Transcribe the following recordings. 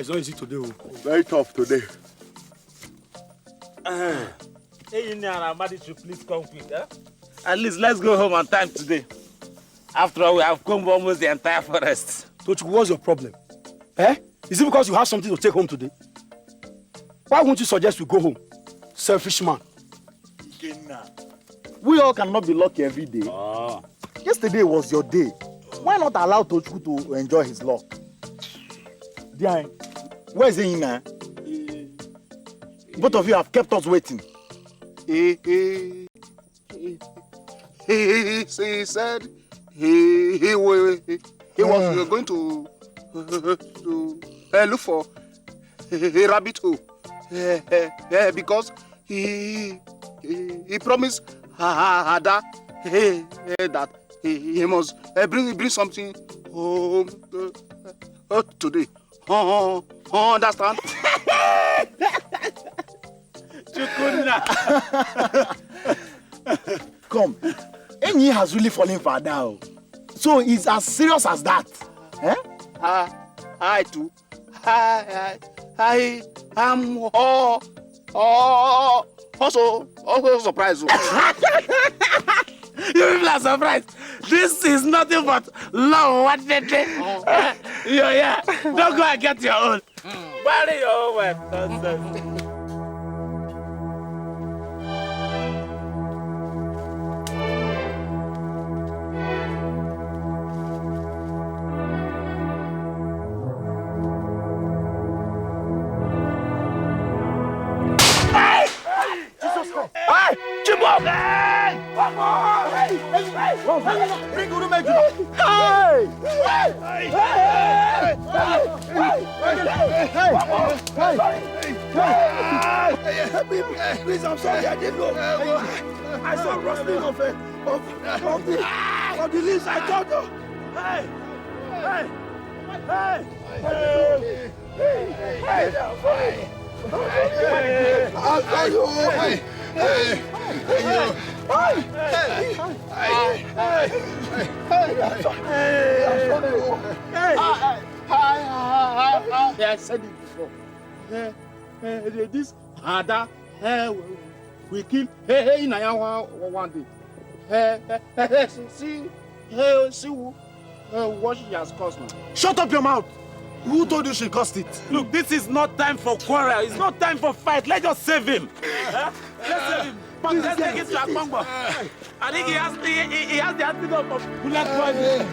it's not easy today. Very tough today. Hey, Ini should please come quick, huh? At least let's go home on time today. After all, we have combed almost the entire forest. Tochukwu, what's your problem? Eh? Is it because you have something to take home today? Why won't you suggest we go home? Selfish man. We all cannot be lucky every day. Yesterday was your day. Why not allow Tochukwu to enjoy his luck? Dikeh, where is Ina? Both of you have kept us waiting. He said he was going to look for a rabbit hole because he promised Ada that he must bring something home today. Understand? Come, Ini has really fallen for Ada. So it's as serious as that. Eh? I too. I am also surprised. You people are surprised. This is nothing but love. What did they? Yeah. Don't go and get your own. Bury your own. Nonsense. Hey! Chimbo! Hey! One more! Hey! Bring Guru Meju! Hey! Please, I'm sorry, I didn't know. I saw rustling of the leaves. I thought, hey! I'll tell you. I said it before. This Ada we kill Inaya one day. See what she has caused now. Shut up your mouth. Who told you she caused it? Look, this is not time for quarrel. It's not time for fight. Let's just save him. Let's save him. But let's take it to Akbongbo. I think he has the antidote of bullet poison.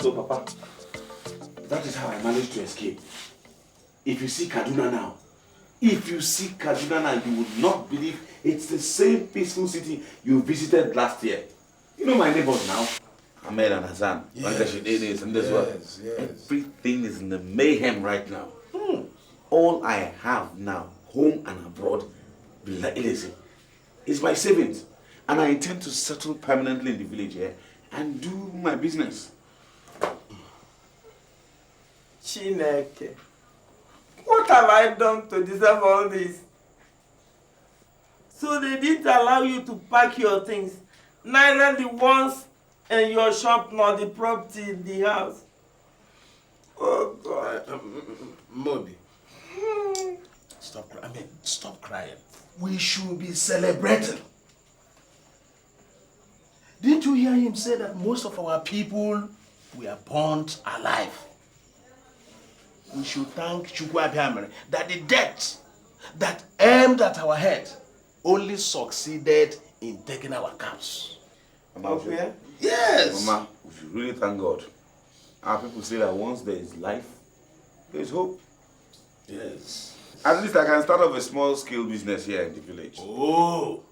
So, Papa, that is how I managed to escape. If you see Kaduna now, you would not believe it's the same peaceful city you visited last year. You know my neighbors now, Ahmed and Hassan, Yes. Everything is in the mayhem right now. All I have now, home and abroad, is my savings. And I intend to settle permanently in the village here and do my business. Chineke, what have I done to deserve all this? So they didn't allow you to pack your things, neither the ones in your shop nor the property in the house. Oh God. Moby. Stop crying. We should be celebrating. Didn't you hear him say that most of our people we are burnt alive. We should thank Chukwu Abiamere that the death that aimed at our head only succeeded in taking our caps. Okay? Yes! Mama, we should really thank God. Our people say that once there is life, there is hope. Yes. At least I can start off a small scale business here in the village. Oh!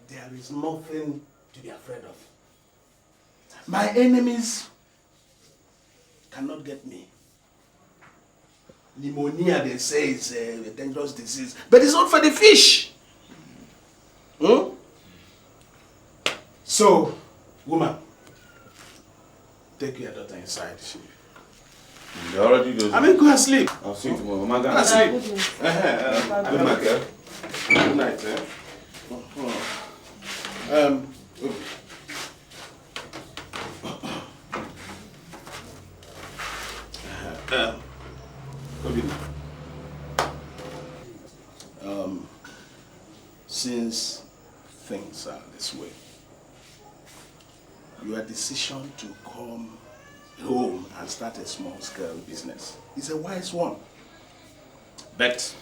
There is nothing to be afraid of. My enemies cannot get me. Pneumonia, they say, is a dangerous disease, but it's not for the fish. Hmm? So, woman, take your daughter inside. They already goes. I mean, go and sleep. I'll see you tomorrow. Mama, go Go and and sleep. sleep. Good night, girl. Good night, eh? Since things are this way, your decision to come home and start a small-scale business is a wise one. But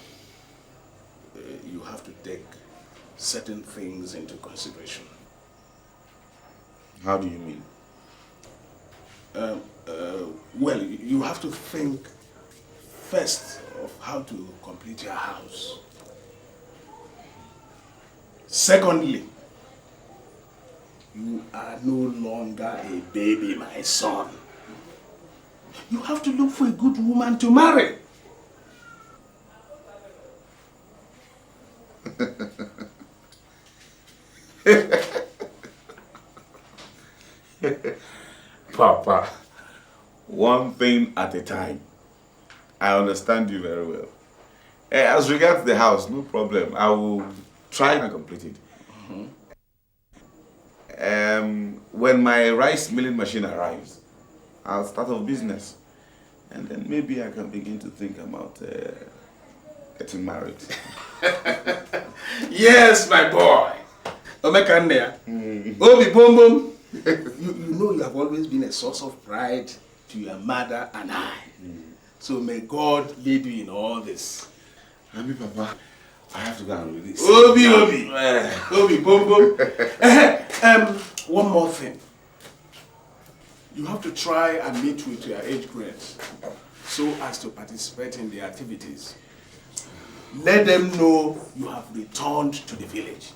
you have to take certain things into consideration. How do you mean? Well, you have to think first of how to complete your house. Secondly, you are no longer a baby, my son. You have to look for a good woman to marry. Papa, one thing at a time. I understand you very well. As regards the house, no problem. I will try and complete it. When my rice milling machine arrives, I'll start a business. And then maybe I can begin to think about getting married. Yes, my boy. Omekane. Obi Bom Bom. You know you have always been a source of pride to your mother and I. So may God lead you in all this. Ami, Papa, I have to go and release. Obi Bom Bom. One more thing. You have to try and meet with your age grades so as to participate in the activities. Let them know you have returned to the village.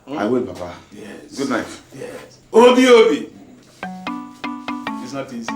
I will, Papa. Yes. Good night. Yes. Obi. It's not easy.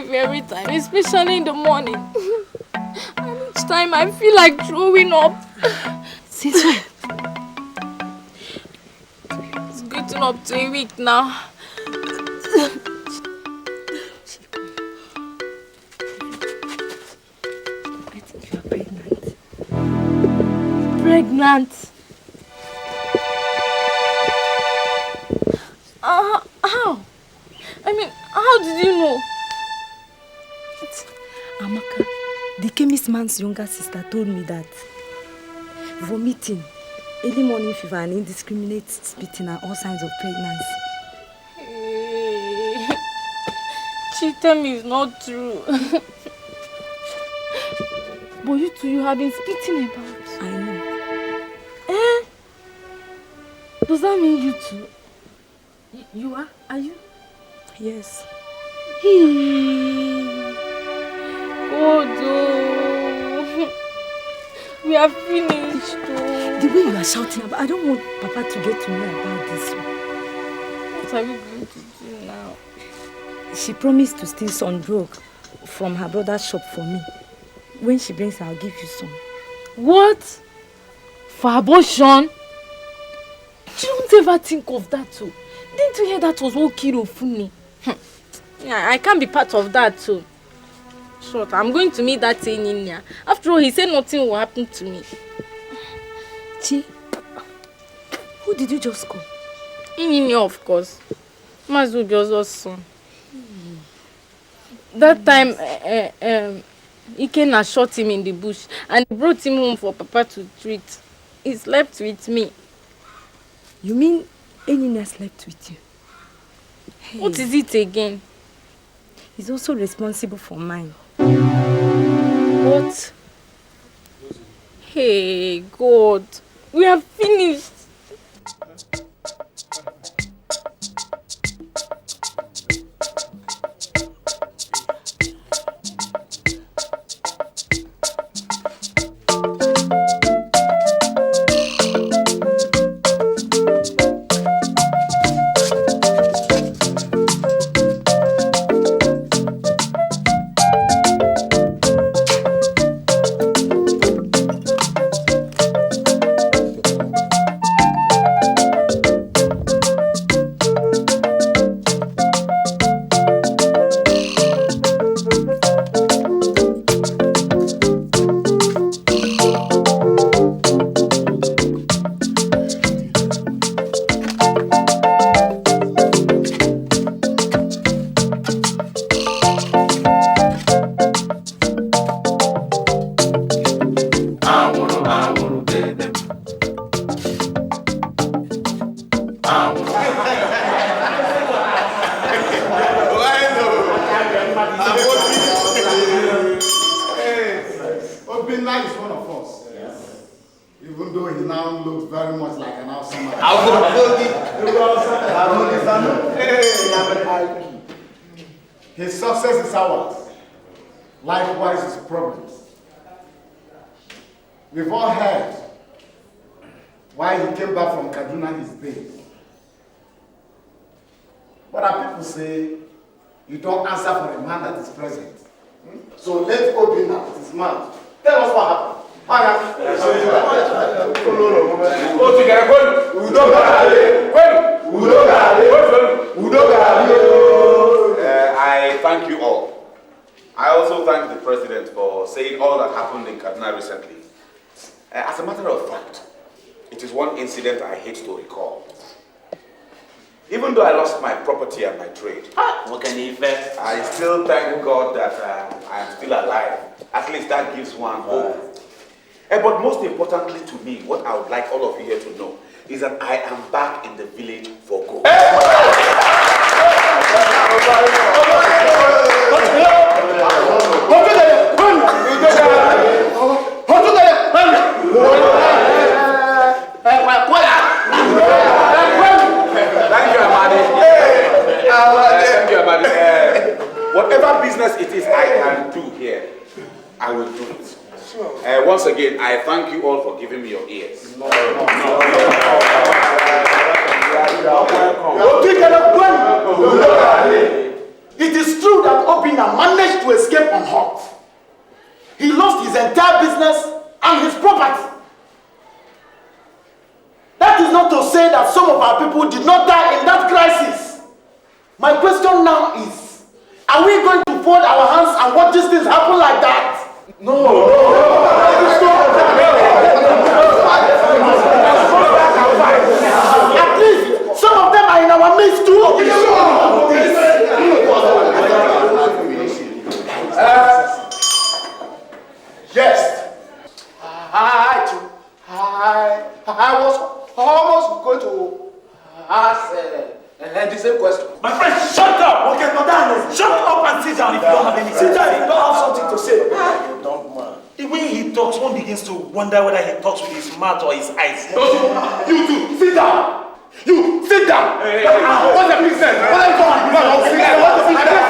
Every time, especially in the morning. And each time I feel like throwing up. Since when? It's getting up to a week now. I think you are pregnant. Pregnant? How? I mean, how did you know? Amaka, the chemist man's younger sister told me that vomiting, early morning fever and indiscriminate spitting are all signs of pregnancy. Hey. She tell me it's not true. But you two, you have been spitting about. I know. Does that mean you two? You are? Are you? Yes. God, we are finished. The way you are shouting about, I don't want Papa to get to know about this one. What are we going to do now? She promised to steal some drug from her brother's shop for me. When she brings her, I'll give you some. What? For abortion? You don't ever think of that too. Didn't you hear that was what killed Ofuni? Yeah, I can't be part of that too. Short, I'm going to meet that thing in here. After all, he said nothing will happen to me. Chi, who did you just call? Ini, of course. Mazubi's son. That time, Ikenna shot him in the bush and brought him home for Papa to treat. He slept with me. You mean Enina slept with you? Hey. What is it again? He's also responsible for mine. What? Hey, God. We are finished. His success is ours. Likewise, his problems. We've all heard why he came back from Kaduna his base. But our people say you don't answer for a man that is present. So let Obina, his man, tell us what happened. I thank you all. I also thank the president for saying all that happened in Kaduna recently. As a matter of fact, it is one incident I hate to recall. Even though I lost my property and my trade, I still thank God that I am still alive. At least that gives one hope. But most importantly to me, what I would like all of you here to know is that I am back in the village for good. Whatever business it is I can do here, I will do it. Once again, I thank you all for giving me your ears. It is true that Obina managed to escape unhurt. He lost his entire business and his property. That is not to say that some of our people did not die in that crisis. My question now is, are we going to fold our hands and watch these things happen like that? No. At least some of them are in our midst too. Yes. I was almost going to ask the same question. My friend, shut up! Okay, madam, shut up and sit down if you don't have anything. Sit down if you don't have something to say. Don't mind. When he talks, one begins to wonder whether he talks with his mouth or his eyes. You two, sit down! You, sit down! What's the business? What are you talking about? What's the business?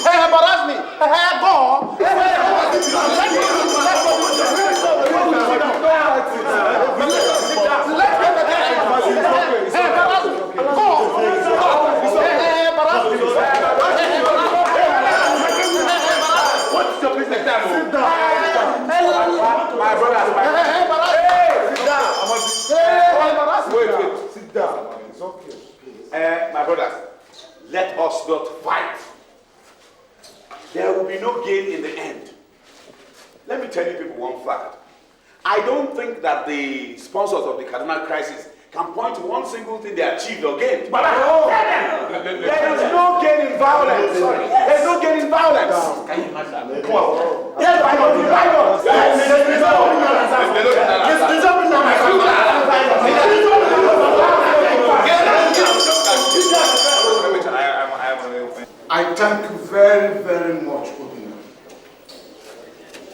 Hey, embarrass me! Hey, go on! My brothers, let us not fight. There will be no gain in the end. Let me tell you people one fact. I don't think that the sponsors of the Kaduna crisis can point to one single thing they achieved or gained. But there is no gain in violence. There's no gain in violence. Can you imagine? Yes, I know. I thank you very, very much, Obina.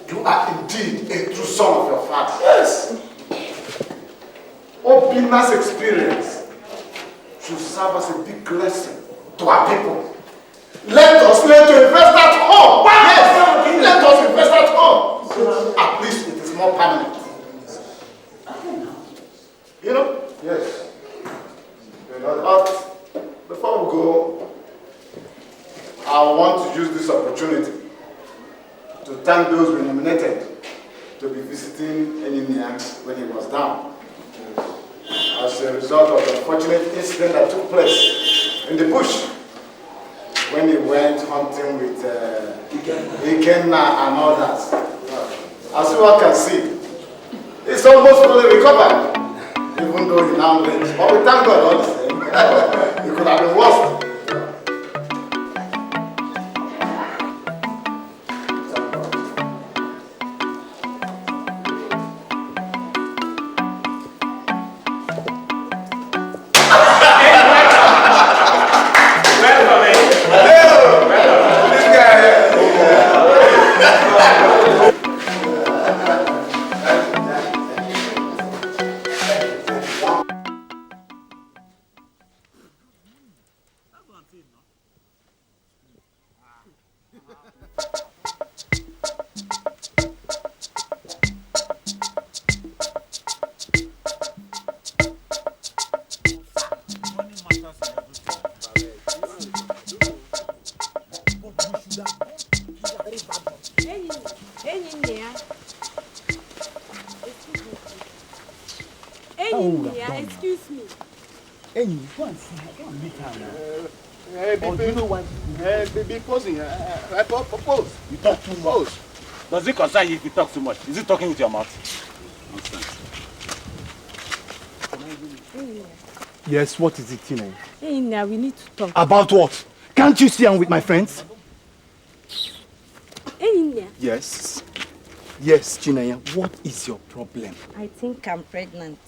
You are indeed a true son of your father. Yes. Obina's experience should serve as a big lesson to our people. Let us learn to invest at home. Yes, let us invest at home. At least it is more permanent. You know? Yes. But before we go, I want to use this opportunity to thank those we nominated to be visiting Ini when he was down. As a result of the unfortunate incident that took place in the bush when he went hunting with Dikeh and others. As you all can see, it's almost fully recovered, even though he now lives. But we thank God all the same. It could have been worse. Excuse me. Hey, you go and see her. Go and meet her now. Do you know why? Be posing. I propose. You talk too much. Does it concern you if you talk too much? Is it talking with your mouth? Nonsense. Yes, what is it, Tina? Hey, now we need to talk. About what? Can't you see I'm with my friends? Hey, Yes. Yes, Chinaya, what is your problem? I think I'm pregnant.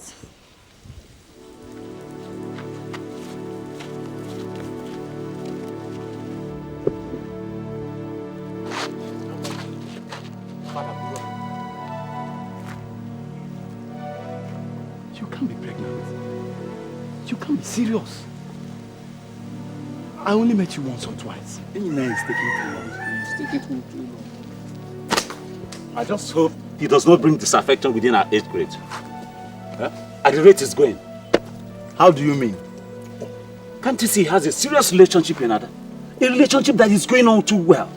You can't be pregnant. You can't be serious. I only met you once or twice. Ina is taking too long. It's taking too long. I just hope he does not bring disaffection within our 8th grade. Huh? At the rate it's going. How do you mean? Can't you see he has a serious relationship with another? A relationship that is going on too well.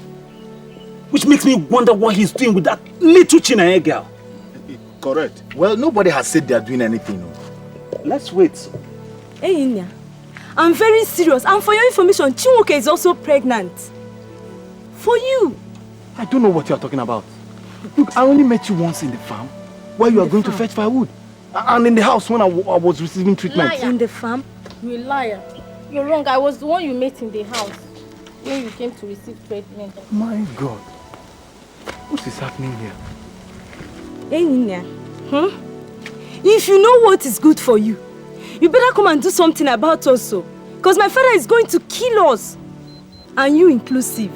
Which makes me wonder what he's doing with that little Chinaya girl. Correct. Well, nobody has said they are doing anything. No. Let's wait. Hey, Inya, I'm very serious. And for your information, Chinwoke is also pregnant. For you. I don't know what you are talking about. Look, I only met you once in the farm where you are going to fetch firewood. And in the house when I was receiving treatment. Liar. In the farm? You liar. You're wrong. I was the one you met in the house when you came to receive treatment. My God. What is happening here? Hey, Inya, if you know what is good for you, you better come and do something about us. Because my father is going to kill us. And you inclusive.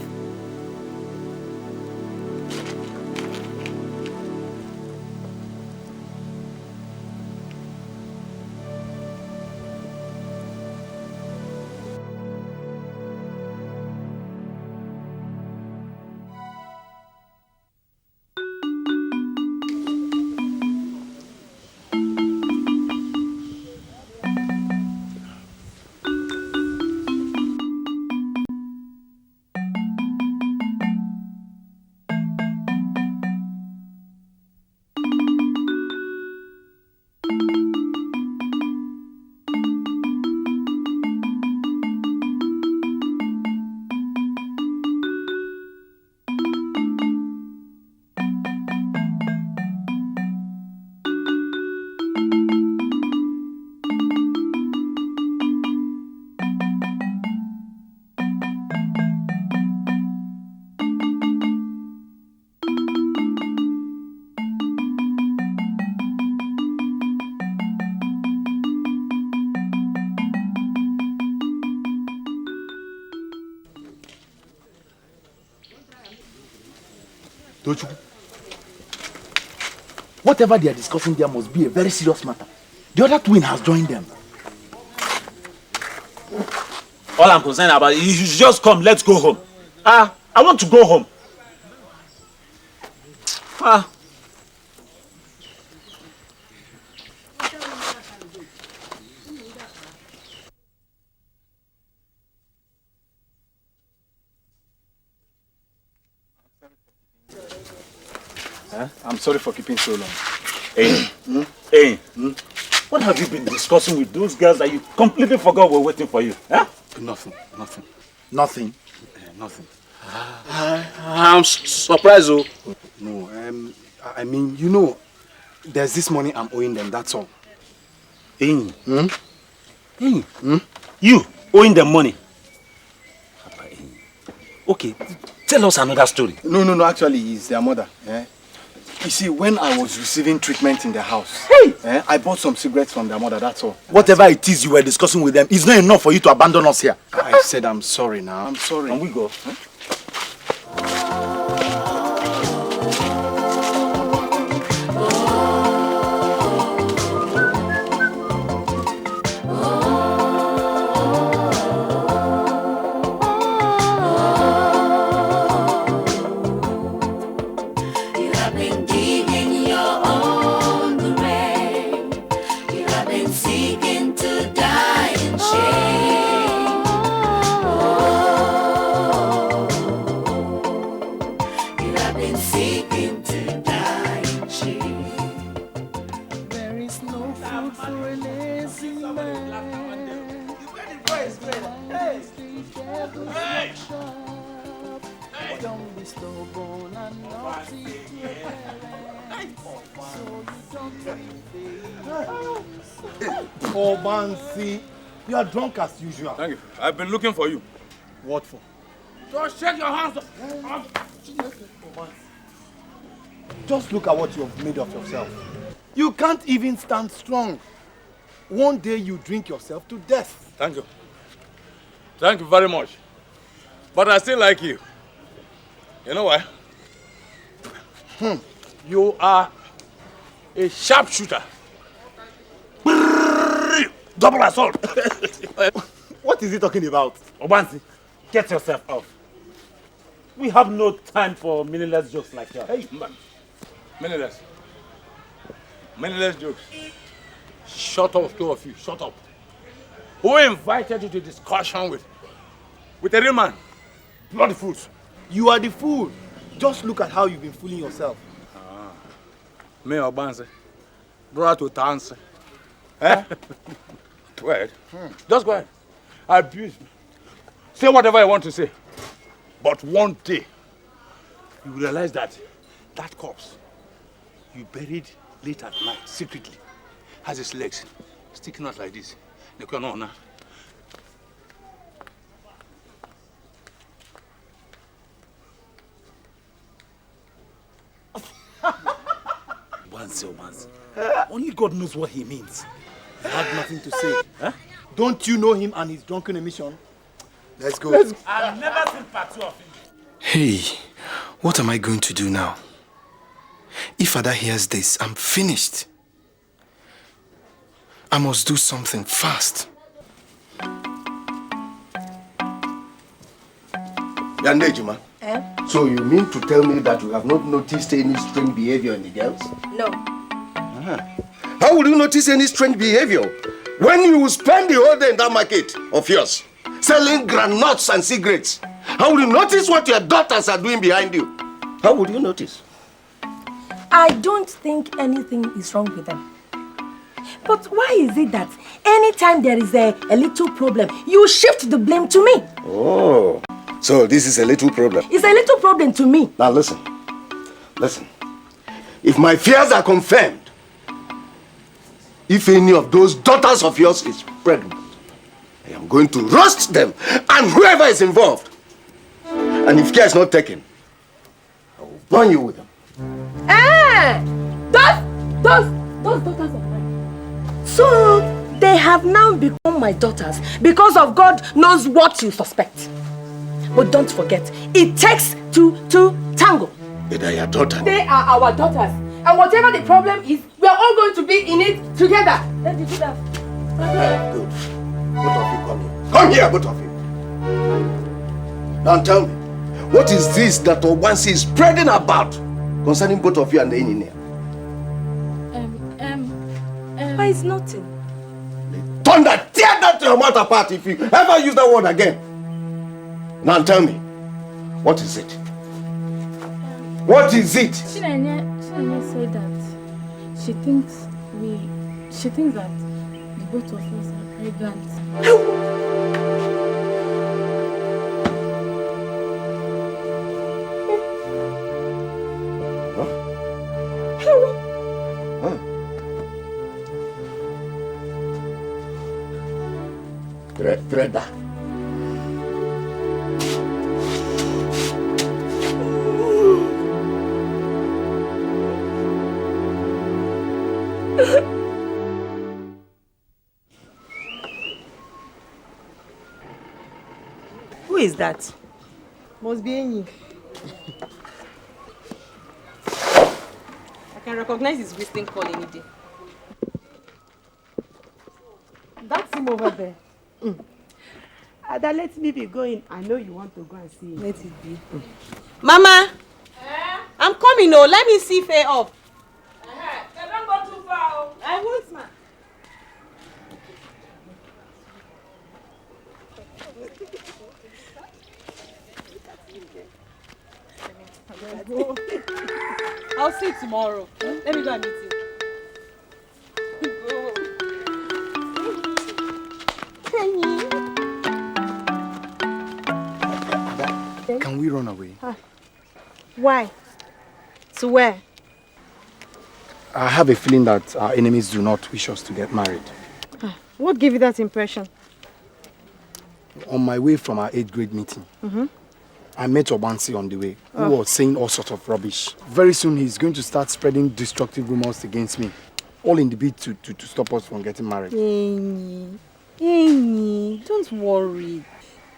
Whatever they are discussing there must be a very serious matter. The other twin has joined them. All I'm concerned about is you should just come, let's go home. I want to go home. I'm sorry for keeping so long. Hey, what have you been discussing with those girls that you completely forgot were waiting for you? Huh? Nothing. Nothing? Nothing. I'm surprised, though. No, I mean, you know, there's this money I'm owing them, that's all. You owing them money? Okay, tell us another story. No, actually, it's their mother. You see, when I was receiving treatment in the house, I bought some cigarettes from their mother, that's all. Whatever it is you were discussing with them, it's not enough for you to abandon us here. I said I'm sorry now. I'm sorry. Can we go? Oh, Bansi, you are drunk as usual. Thank you. I've been looking for you. What for? Just shake your hands. Just look at what you have made of yourself. You can't even stand strong. One day you drink yourself to death. Thank you. Thank you very much. But I still like you. You know why? You are a sharpshooter. Double assault. What is he talking about? Obansi, get yourself off. We have no time for meaningless jokes like that. Hey, meaningless. Meaningless jokes. Shut up, two of you. Shut up. Who invited you to discussion with a real man? Bloody fools. You are the fool. Just look at how you've been fooling yourself. Me or Bansi? Brought to dance. Eh? Go ahead. Just go ahead. Abuse me. Say whatever you want to say. But one day, you will realize that that corpse you buried late at night, secretly, has his legs sticking out like this. No. Bansi. Only God knows what he means. I had nothing to say. Huh? Don't you know him and his drunken emission? Let's go. I've never seen part two of him. Hey, what am I going to do now? If Ada hears this, I'm finished. I must do something fast. Yandejima. So you mean to tell me that you have not noticed any strange behavior in the girls? No. How will you notice any strange behavior when you spend the whole day in that market of yours selling granuts and cigarettes? How will you notice what your daughters are doing behind you? How would you notice? I don't think anything is wrong with them. But why is it that anytime there is a little problem, you shift the blame to me? Oh, so this is a little problem. It's a little problem to me. Now listen. If my fears are confirmed, if any of those daughters of yours is pregnant, I am going to roast them and whoever is involved. And if care is not taken, I will burn you with them. Those daughters of mine. So they have now become my daughters because of God knows what you suspect. But don't forget, it takes two to tango. They are your daughters. They are our daughters. And whatever the problem is, we are all going to be in it together. Let me do that. Good. Both of you come here. Come here, both of you. Now tell me, what is this that Obansi is spreading about concerning both of you and the Ini? Why it's nothing. Thunder, tear that your mouth apart if you ever use that word again. Now tell me, what is it? What is it? Chinenye said that she thinks that the both of us are pregnant. Greta. Who is that? Must be Ini. I can recognize his whistling call any day. That's him over there. Ada, let me be going. I know you want to go and see him. Let it be. Mama! I'm coming, oh. Let me see Faye up. Don't go too far. I won't, ma. I'll see you tomorrow. Let me go and meet him. Can we run away? Why? To where? I have a feeling that our enemies do not wish us to get married. What gave you that impression? On my way from our 8th grade meeting, I met Obansi on the way, who was saying all sorts of rubbish. Very soon he's going to start spreading destructive rumors against me, all in the bid to stop us from getting married. Ini, don't worry.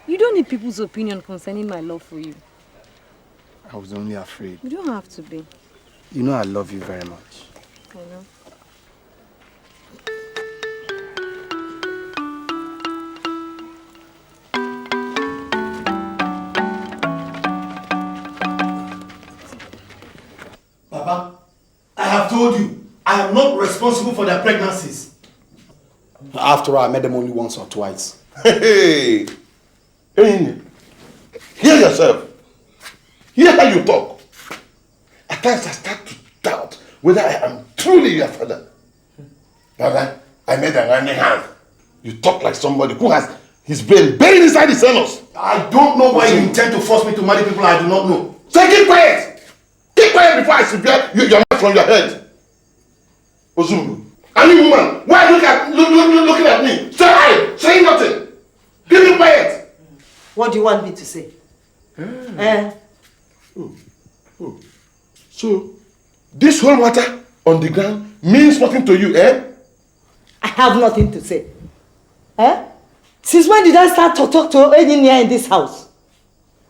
You don't need people's opinion concerning my love for you. I was only afraid. You don't have to be. You know I love you very much. I know. Papa, I have told you, I am not responsible for their pregnancies. After all, I met them only once or twice. Hey! Hear yourself. Hear how you talk. At times I start to doubt whether I am truly your father. Baba, I made a running hand. You talk like somebody who has his brain buried inside his anus. I don't know why you intend to force me to marry people I do not know. Say keep quiet! Keep quiet before I sever your mouth from your head. Ozumbu, any woman, why are you looking at me? Say hi, say nothing. Keep me quiet. What do you want me to say? So, this whole matter on the ground means nothing to you, eh? I have nothing to say. Since when did I start to talk to Eninia in this house?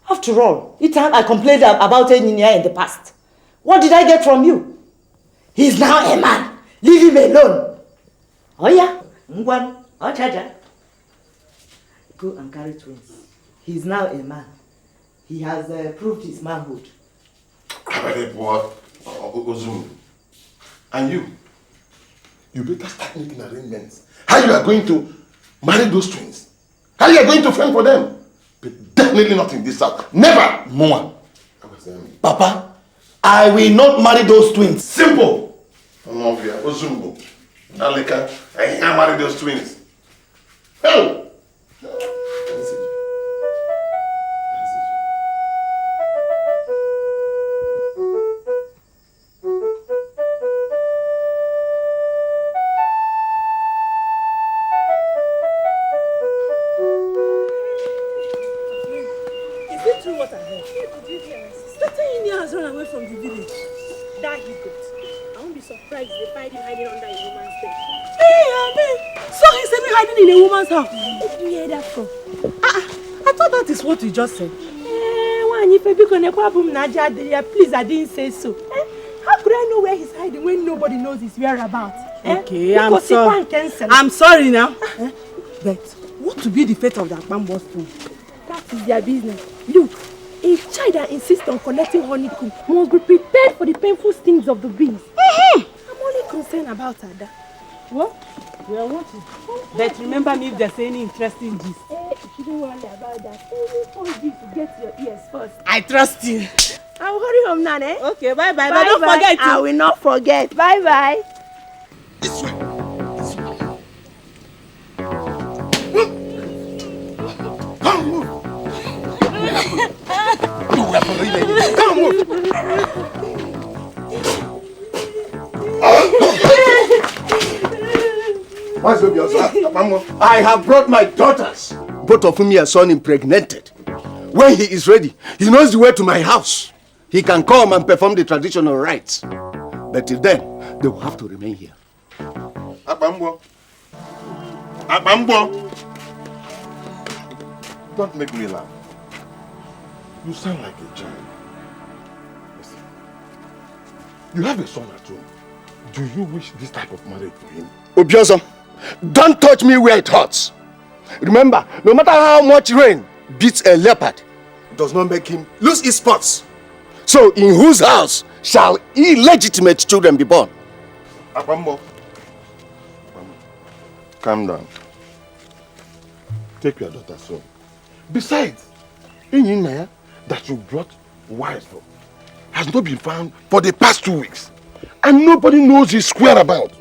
After all, each time I complained about Eninia in the past, what did I get from you? He's now a man. Leave him alone. Oh yeah? Ngwan, Ochaja. Go and carry twins. He's now a man. He has proved his manhood. And you better start making arrangements. How you are going to marry those twins? How you are going to fend for them? But definitely not in this house. Never more. Papa, I will not marry those twins. Simple. I can't marry those twins. Hell! What did you hear that from? I thought that is what you just said. Why And if please, I didn't say so. How could I know where he's hiding when nobody knows his whereabouts? Okay, I'm sorry. I'm sorry now. But what will be the fate of that bamboo spoon? That is their business. Look, a child that insists on collecting honeycomb must be prepared for the painful stings of the bees. I'm only concerned about Ada. What? Well, what is... But remember me if there's any interesting gist. You shouldn't worry about that. First you to get your ears first. I trust you. I'll hurry home now, eh? Okay, bye-bye. But Bye don't forget to... I will not forget. Bye-bye. This way. Come move. Come move. I have brought my daughters, both of whom your son impregnated. When he is ready, he knows the way to my house. He can come and perform the traditional rites. But till then, they will have to remain here. Abambo. Abambo. Don't make me laugh. You sound like a child. Listen. You have a son at home. Do you wish this type of marriage for him? Obiozo, don't touch me where it hurts. Remember, no matter how much rain beats a leopard, it does not make him lose his spots. So, in whose house shall illegitimate children be born? Abambo. Calm down. Take your daughter's home. Besides, Ini that you brought wives for has not been found for the past 2 weeks. And nobody knows his whereabouts.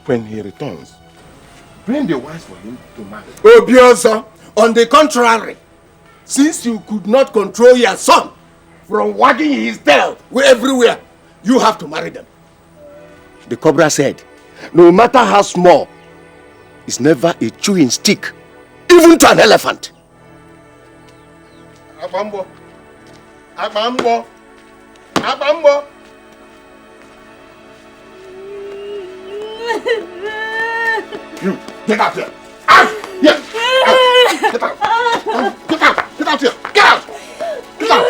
When he returns, bring the wives for him to marry. Obiozo, on the contrary, since you could not control your son from wagging his tail everywhere, you have to marry them. The cobra said, no matter how small, it's never a chewing stick, even to an elephant. Abambo. Abambo. Abambo. You, get out here. Out! Yes! Out! Get out! Get out! Get out here! Get out! Get out!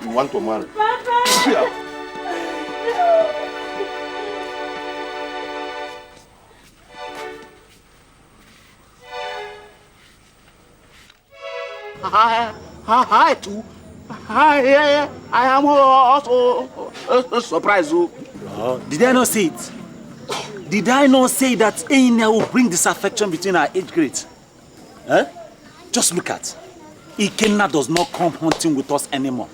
You want to marry? Here. Hi, too. I am also surprised. Did I not say it? Did I not say that Ini will bring disaffection between our age grades? Eh? Just look at. Ikenna does not come hunting with us anymore.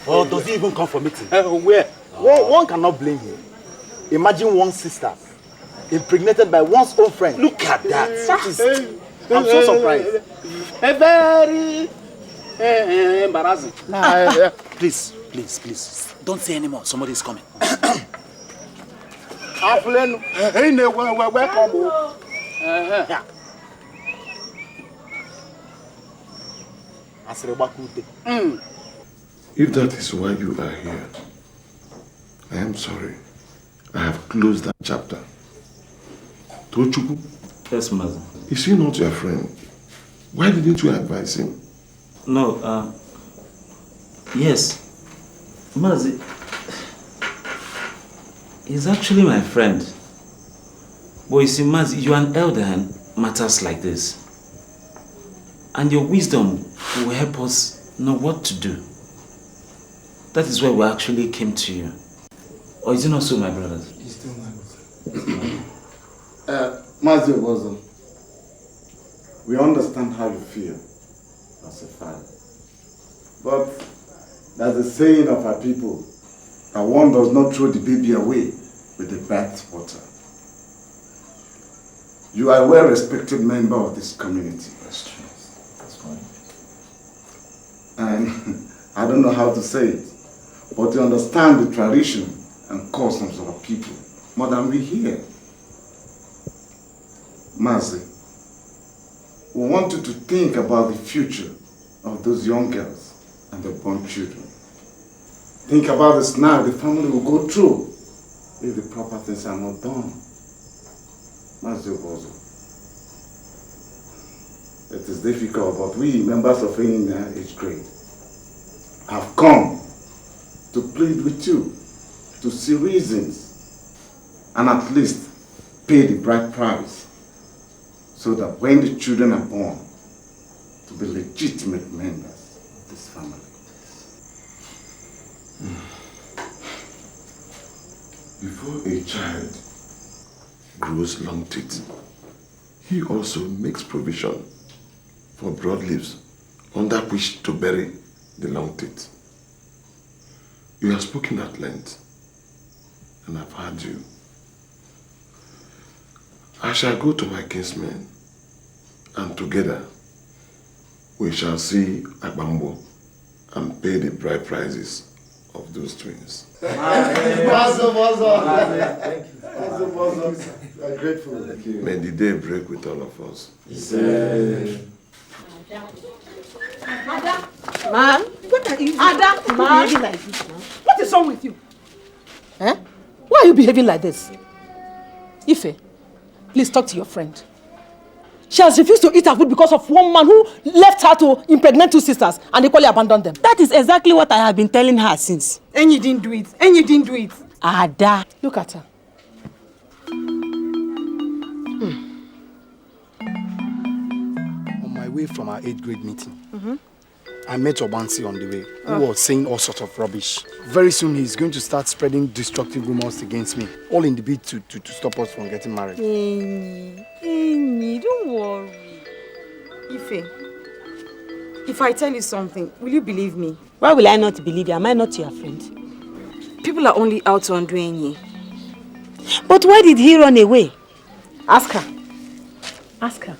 Or does he even come for meeting? Where? One cannot blame him. Imagine one sister impregnated by one's own friend. Look at that. That is... I'm so surprised. Very embarrassing. Please. Don't say anymore. Somebody is coming. Welcome. If that is why you are here, I am sorry. I have closed that chapter. Tochukwu? Yes, Mazi. Is he not your friend? Why didn't you advise him? No, yes. Mazi, he's actually my friend. But you see, Mazi, you're an elder and matters like this. And your wisdom will help us know what to do. That is why we actually came to you. Or is it not so, my brothers? He's still my Mazi Obozo, we understand how you feel as a father. But there's a saying of our people that one does not throw the baby away with the bath water. You are a well-respected member of this community. That's true. That's fine. And I don't know how to say it, but you understand the tradition and customs of our people more than we hear. Mazi, we want you to think about the future of those young girls and their born children. Think about the snag the family will go through if the proper things are not done. Mazi Obozo. It is difficult, but we members of any age grade have come to plead with you to see reasons and at least pay the bride price so that when the children are born, to be legitimate members of this family. Before a child grows long teeth, he also makes provision for broad leaves under which to bury the long teeth. You have spoken at length, and I've heard you. I shall go to my kinsmen, and together we shall see Agbambo and pay the bride prices of those twins. Thank you. I'm grateful. May the day break with all of us. Man, what are you Ada, behaving like this now? What is wrong with you? Eh? Why are you behaving like this? Ife, please talk to your friend. She has refused to eat her food because of one man who left her to impregnate 2 sisters and equally abandoned them. That is exactly what I have been telling her since. And you didn't do it. And you didn't do it. Ada. Look at her. On my way from our 8th grade meeting, I met Obansi on the way, who was saying all sorts of rubbish. Very soon he's going to start spreading destructive rumors against me, all in the bid to stop us from getting married. Ini, don't worry. Ife, if I tell you something, will you believe me? Why will I not believe you? Am I not your friend? People are only out to undo Ini. But why did he run away? Ask her. Ask her.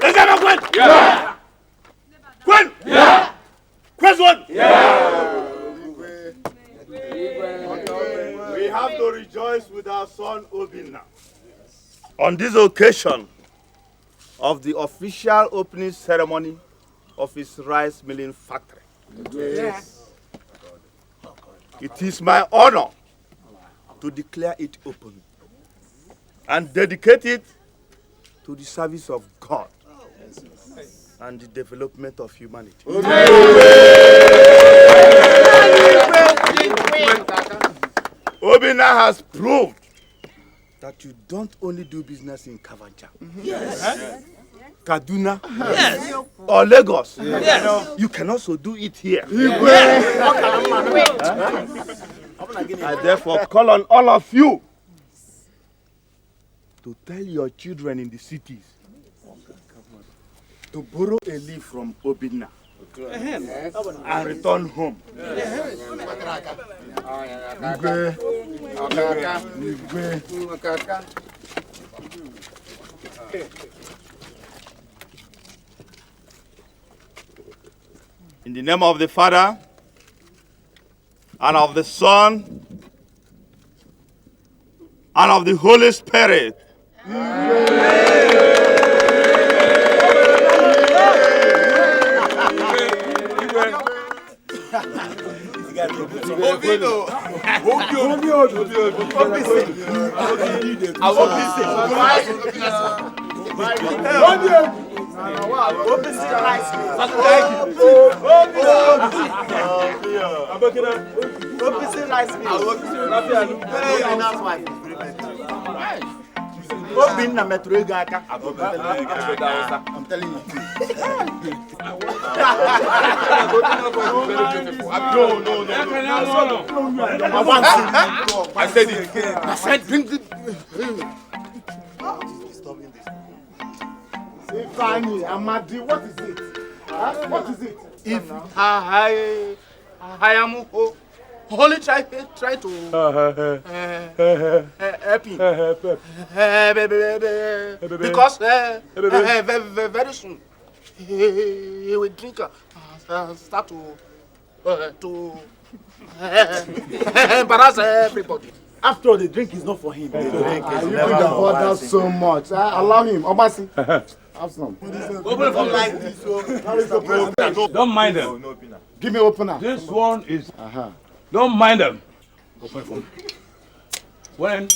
Is that not Gwen? Yeah. Gwen? Yeah. Gwen's one? Yeah. We have to rejoice with our son Obinna On this occasion of the official opening ceremony of his rice milling factory. Yes. It is my honor to declare it open and dedicate it to the service of God and the development of humanity. Obinna has proved that you don't only do business in Kavaja, Yes. Kaduna, Yes. or Lagos. Yes. You can also do it here. Yes. I therefore call on all of you to tell your children in the cities to borrow a leaf from Obinna and return home. In the name of the Father, and of the Son, and of the Holy Spirit. I'm telling you. I said it. I said bring the... Ifeanyi, Amadi, what is it? What is it? If I am only try to help him. Because very soon he will drink start to embarrass everybody. After all, the drink is not for him. The drink is never for us. So much. Allow him. Obasi. Have some. Don't mind them. Give me opener. This one is Don't mind them. Open for me. When?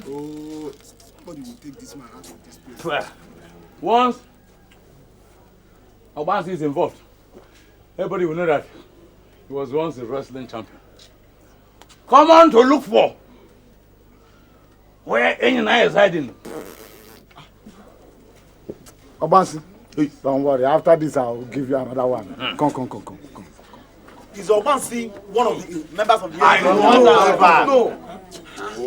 Oh, somebody will take this man out of this place. Once Obansi is involved, everybody will know that he was once a wrestling champion. Come on to look for where Ini is hiding. Obansi, don't worry. After this, I'll give you another one. Come. Is Obansi one of the members of the No.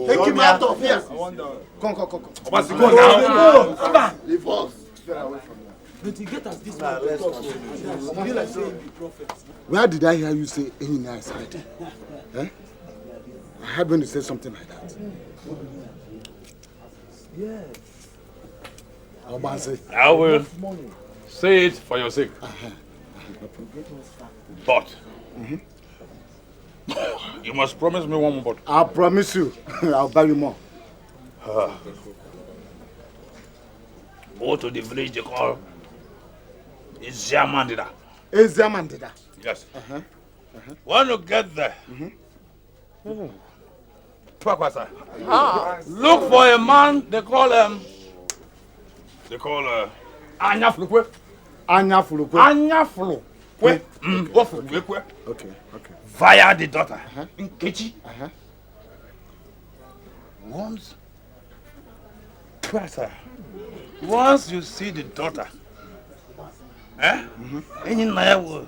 Take him out of here. Come. Obansi, go now. Leave us. Get away from here. But you get us this man to talk. You feel like saying the prophet. Where did I hear you say Ini is hiding? Eh? I heard when you said something like that. Yeah. Obansi. I will say it for your sake. But you must promise me one more bottle. I'll promise you. I'll buy you more. Go to the village they call Iziamandida. Iziamandida? Yes. When you get there, look for a man they call Anyafulukwe. Anyafulukwe. Okay. Via the daughter, Nkechi. Once you see the daughter, Ini will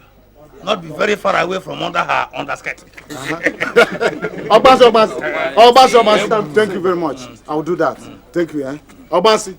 not be very far away from under her underskirt. Obansi, thank you very much. I'll do that. Thank you, Obansi.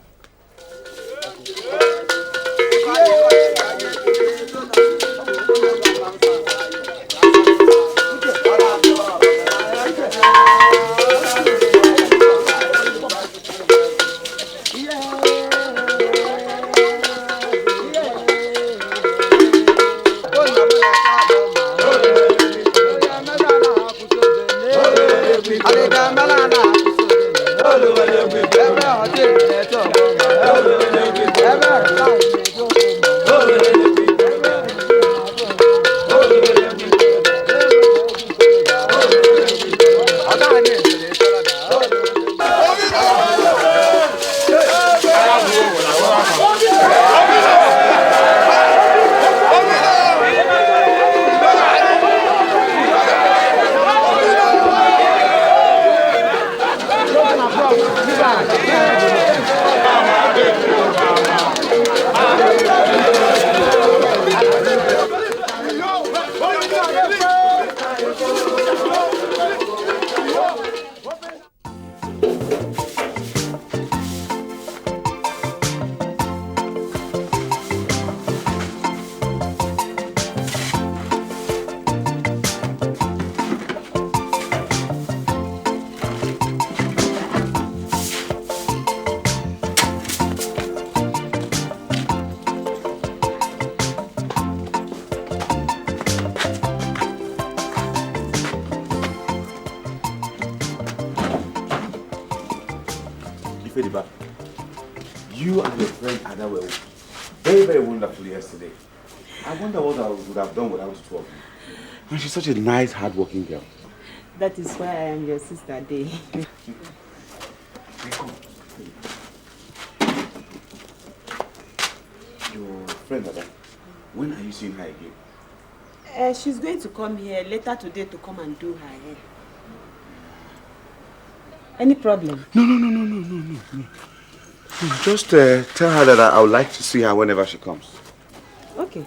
You and your friend Ada were very, very wonderful yesterday. I wonder what I would have done without the two of you. And she's such a nice, hard-working girl. That is why I am your sister, Day. Your friend Ada, when are you seeing her again? She's going to come here later today to come and do her hair. Any problem? No. Just tell her that I would like to see her whenever she comes. Okay.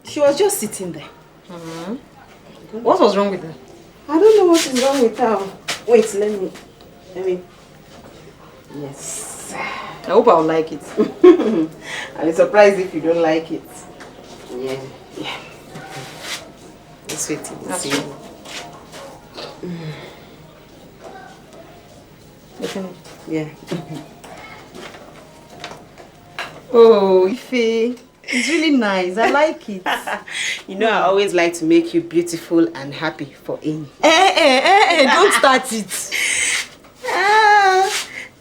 She was just sitting there. What was wrong with her? I don't know what is wrong with her. Wait, let me. Yes. I hope I'll like it. I'll be surprised if you don't like it. Yeah. Let's wait till we see. Yeah. Oh, Ife. It's really nice. I like it. You know, I always like to make you beautiful and happy for Ini. Don't start it.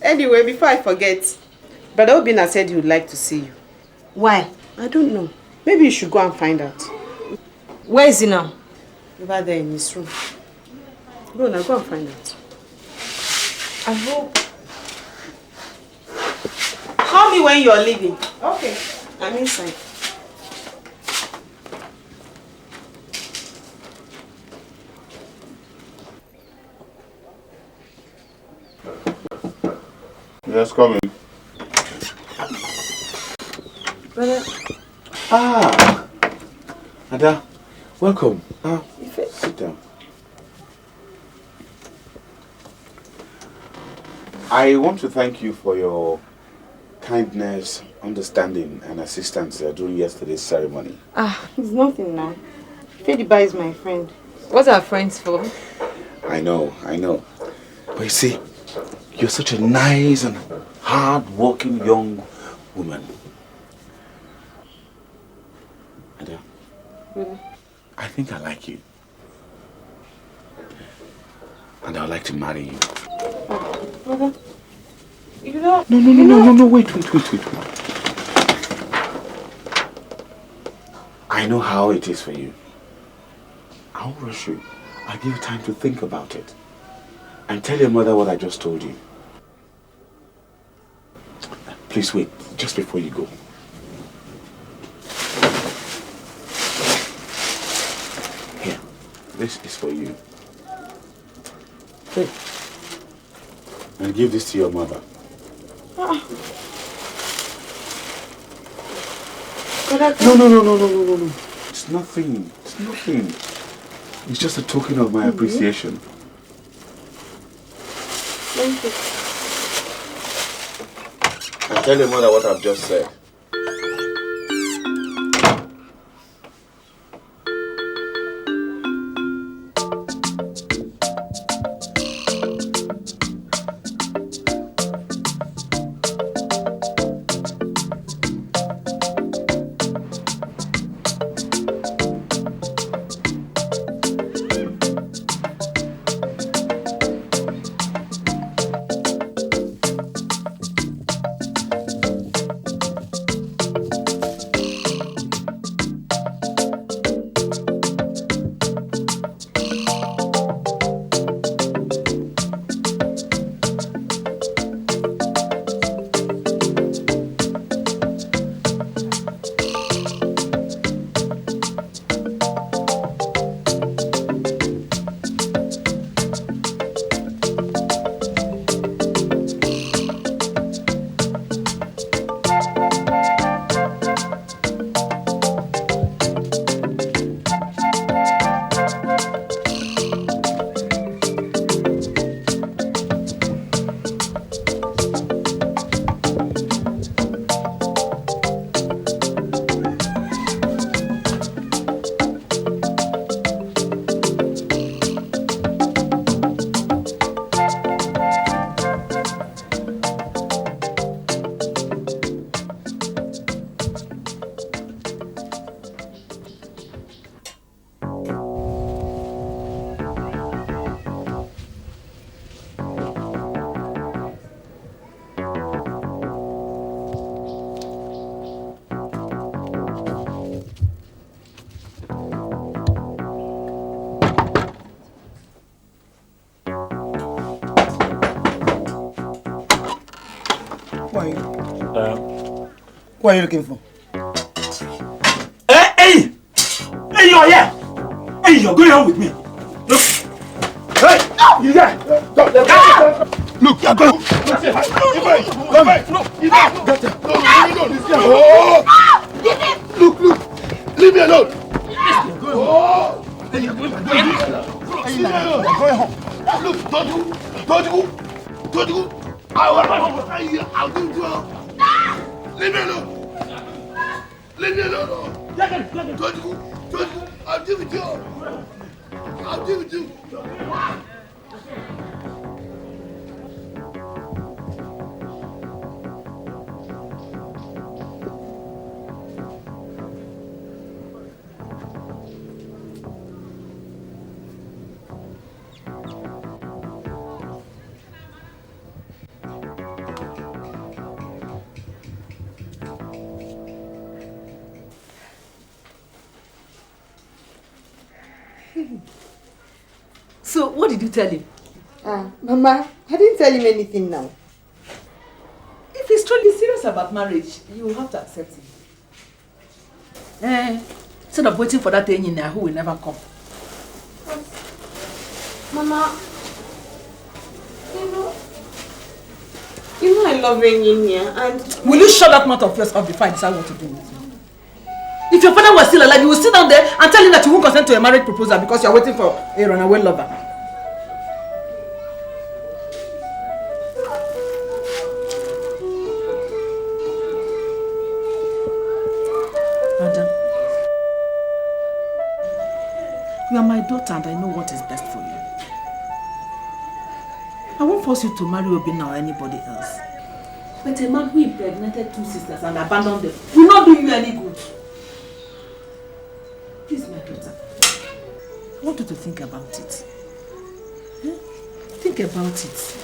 Anyway, before I forget, Brother Obina said he would like to see you. Why? I don't know. Maybe you should go and find out. Where is he now? Over there in his room. Go now, go and find out. I hope. Call me when you're leaving. Okay. I'm inside. Yes, come in. Brother. Ah, Ada, welcome. Sit down. I want to thank you for your kindness, understanding, and assistance during yesterday's ceremony. It's nothing now. Fediba is my friend. What are friends for? I know. But you see, you're such a nice and hard-working young woman. Ada, I think I like you. And I would like to marry you. Brother, you know... No, wait. I know how it is for you. I won't rush you. I'll give you time to think about it. And tell your mother what I just told you. Please wait, just before you go. Here, this is for you. Take. And give this to your mother. No. It's nothing. It's just a token of my appreciation. Thank you. And tell your mother what I've just said. What are you looking for? Hey, you're here. Hey, you're going home with me. Look. Hey, you there? Look, you're going. Look, leave me alone. You're going home. Look, don't you? I'll do it to her. Leave me alone. Don't you? I'll give it to you. So, what did you tell him? Mama, I didn't tell him anything now. If he's truly serious about marriage, you will have to accept him. Instead of waiting for that engineer who will never come. Mama, you know I love engineer and... Will you shut that mouth of yours up before I decide what to do with you? If your father was still alive, you will sit down there and tell him that you won't consent to a marriage proposal because you are waiting for a runaway lover. Madam, you are my daughter and I know what is best for you. I won't force you to marry Obinna or anybody else. But a man who impregnated 2 sisters and abandoned them will not do you any good. Please, my daughter, I want you to think about it. Think about it.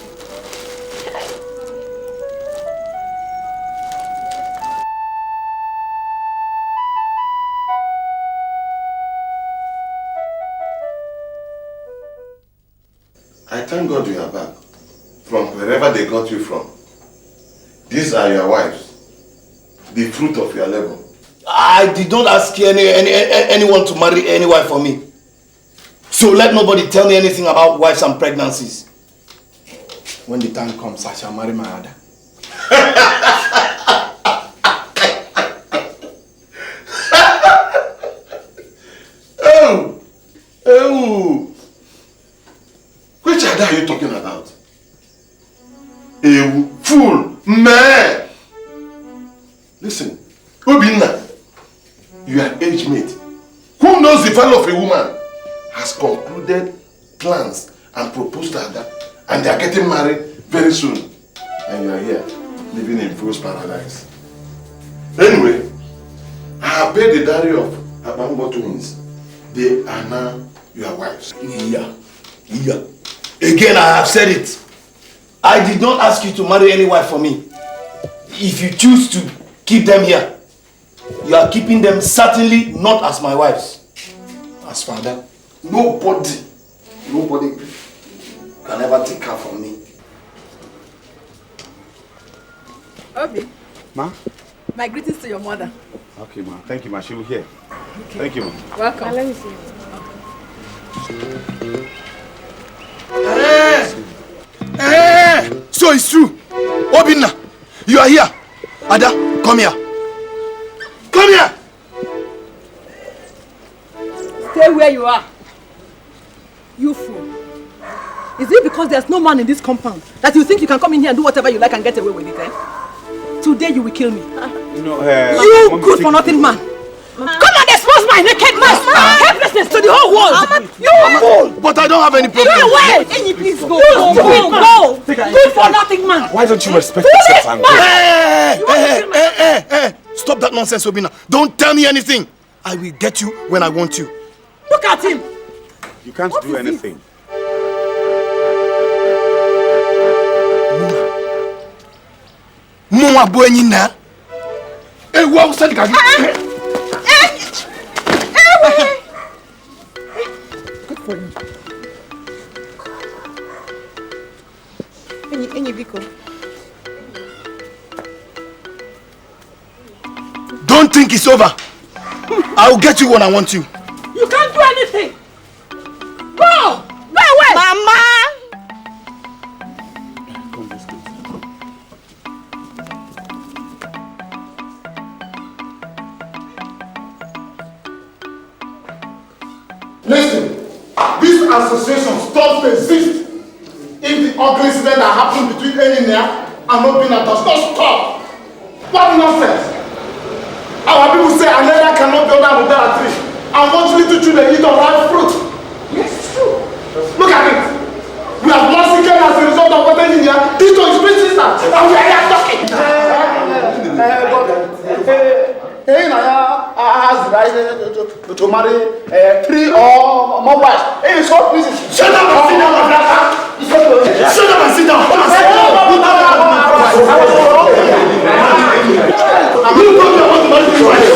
I thank God you are back from wherever they got you from. These are your wives, the fruit of your labor. I did not ask anyone to marry any wife for me. So let nobody tell me anything about wives and pregnancies. When the time comes, I shall marry my other. Oh! Which other are you talking about? A fool, man! Listen, Obinna, your age mate, who knows the value of a woman, has concluded plans and proposed to her, and they are getting married very soon. And you are here, living in fool's paradise. Anyway, I have paid the dowry of Abambo twins. They are now your wives. Yeah. Again, I have said it. I did not ask you to marry any wife for me. If you choose to keep them here, you are keeping them certainly not as my wives. As father, nobody can ever take her from me. Obi. Ma? My greetings to your mother. Okay, ma. Thank you, ma. She will hear. Okay. Thank you, ma. Welcome. Let me see. So it's true. Obinna, you are here. Ada, come here. Come here. Stay where you are. You fool. Is it because there's no man in this compound that you think you can come in here and do whatever you like and get away with it, eh? Today you will kill me. No, you good for nothing man. Come and expose my naked man. Helplessness to the whole world. You fool. But I don't have any problem. You wait. Please go. Go. Good for nothing man. Why don't you respect yourself and go? Hey. Stop that nonsense, Obinna. Don't tell me anything. I will get you when I want you. Look at him. You can't do anything. Mama Boenina. Hey, what was that? Good for you. Don't think it's over. I will get you when I want you. You can't do anything. Go! Go away! Mama! Listen, this association stops to exist if the ugly incident that happened between Engineer and Obinna does not stop. What nonsense! Our people say an area cannot build down without a tree, and watch little children eat of ripe fruit. Yes, it's true. Look at it. We have massacred as a result of what Engineer did to his three sisters, and we are here talking. Hey, Naya has the right to marry 3 or more wives. Hey, so please, shut up and sit down, my brother. Shut up and sit down. Come and sit down. You don't want to marry 3 wives.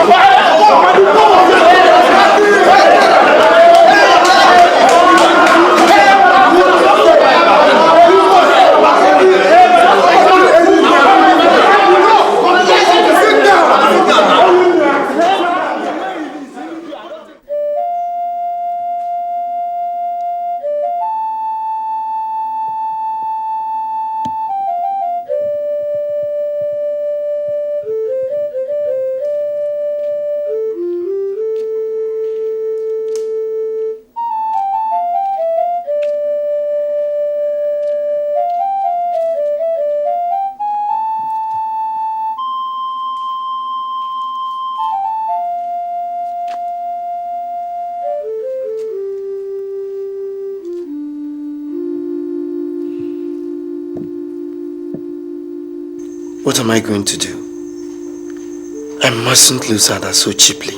What am I going to do? I mustn't lose Ada so cheaply.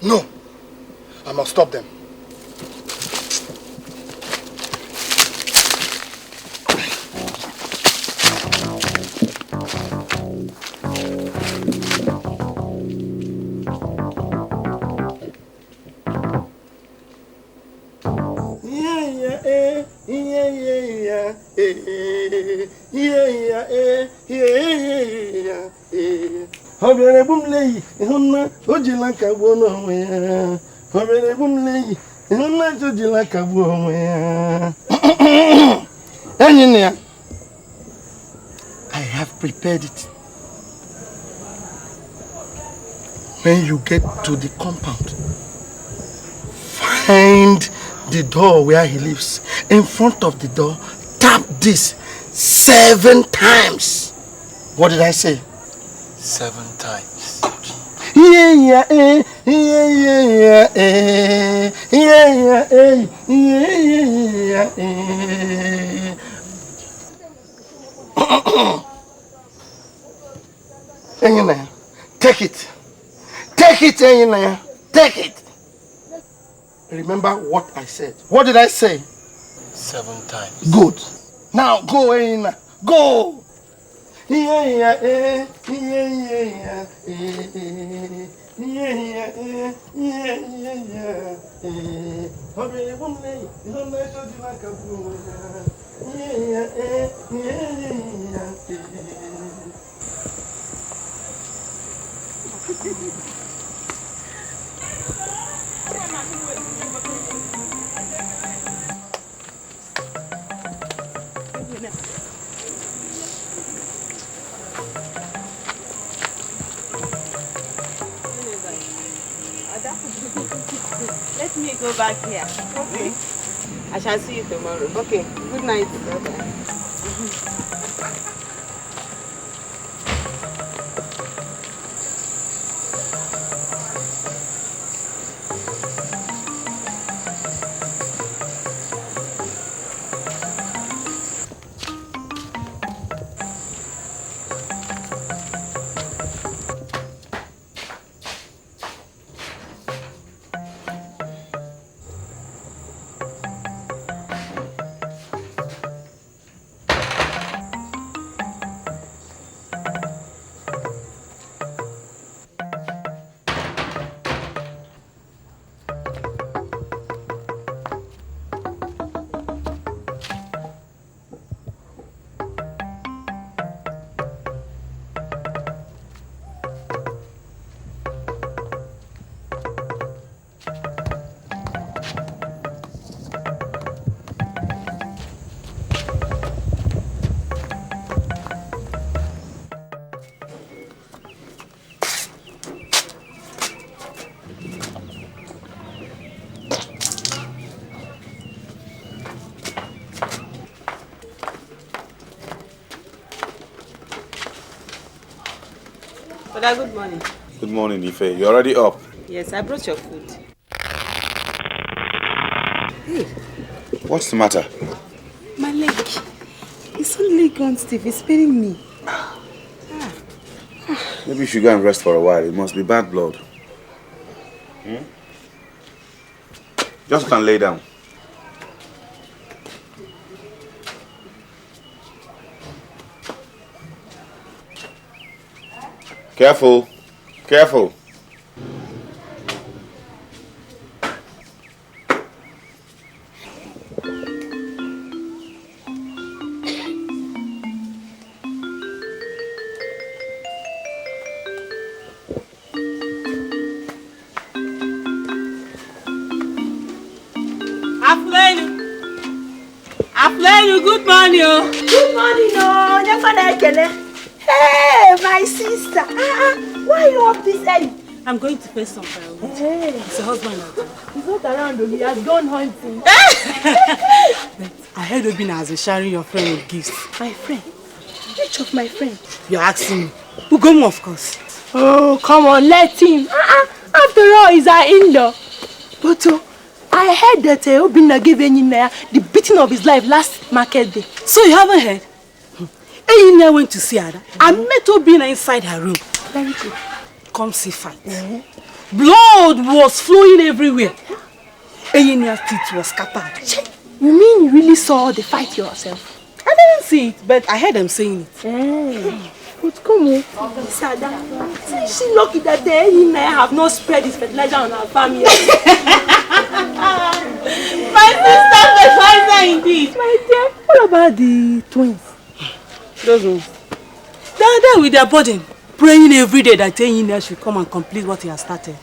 No, I must stop them. Obere bumlei, ihunna ojila kagbo no ya. Obere bumlei, ihunna ojila kagbo ya. Engineer, I have prepared it. When you get to the compound, find the door where he lives. In front of the door, tap this 7 times. What did I say? 7 times. Yeah, Engineer, take it. Take it, Engineer. Take it. Remember what I said. What did I say? 7 times. Good. Now go, Engineer. Go. Let me go back here. Okay. I shall see you tomorrow. Okay. Good night. Bye-bye. Oga, good morning. Good morning, Ife. You already up? Yes, I brought your food. Hey. What's the matter? My leg. It's only gone stiff. It's paining me. Maybe you should go and rest for a while. It must be bad blood. Just go and lay down. Careful. Careful. Good morning. Good morning, Hey, my sister. Why are you up this early? I'm going to pay some firewood. Hey. It's a husband out there. He's not around, he has gone hunting. But I heard Obina has been sharing your friend with gifts. My friend? Which of my friend? You're asking me. Ugomu, of course. Oh, come on, let him. After all, he's our in-law. But I heard that Obina gave Enyinaya the beating of his life last market day. So you haven't heard? Enyinaya went to see Ada. I met Obina inside her room. Very good. Come see fight. Blood was flowing everywhere. Enyinaya's teeth was scattered. You mean you really saw the fight yourself? I didn't see it, but I heard them saying it. But come on, Sada. Is she lucky that Enyinaya have not spread his fertilizer on our family? My sister fertilizer indeed. My dear, what about the twins? Those ones. They're there with their burden, praying every day that Enyinaya should come and complete what he has started.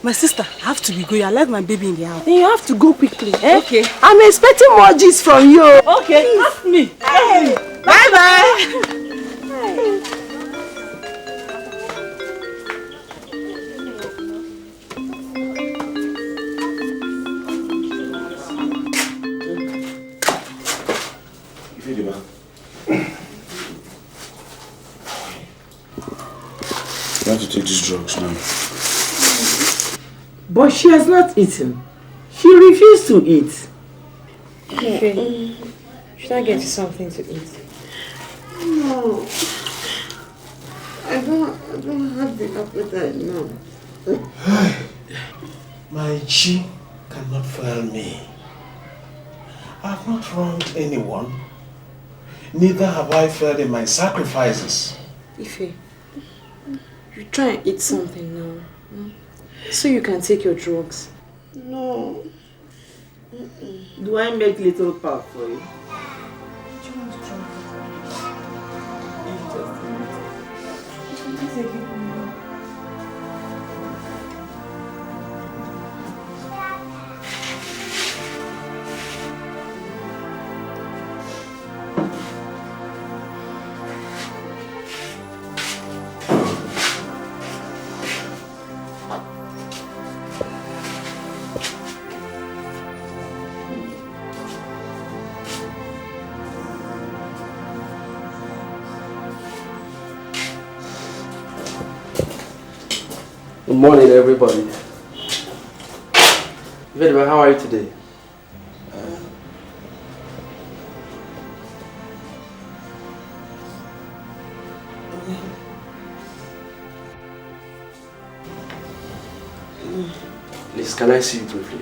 My sister, I have to be going. I left my baby in the house. Then you have to go quickly. Okay. I'm expecting more gist from you. Okay, ask me. Hey. Bye-bye. You have to take these drugs now. But she has not eaten. She refused to eat. Okay. Should I get you something to eat? No. I don't have the appetite now. My chi cannot fail me. I have not wronged anyone. Neither have I failed in my sacrifices. Ife, you try and eat something now. So you can take your drugs. No. Do I make little pack for you? Good morning, everybody. Vedva, how are you today? Please, can I see you briefly?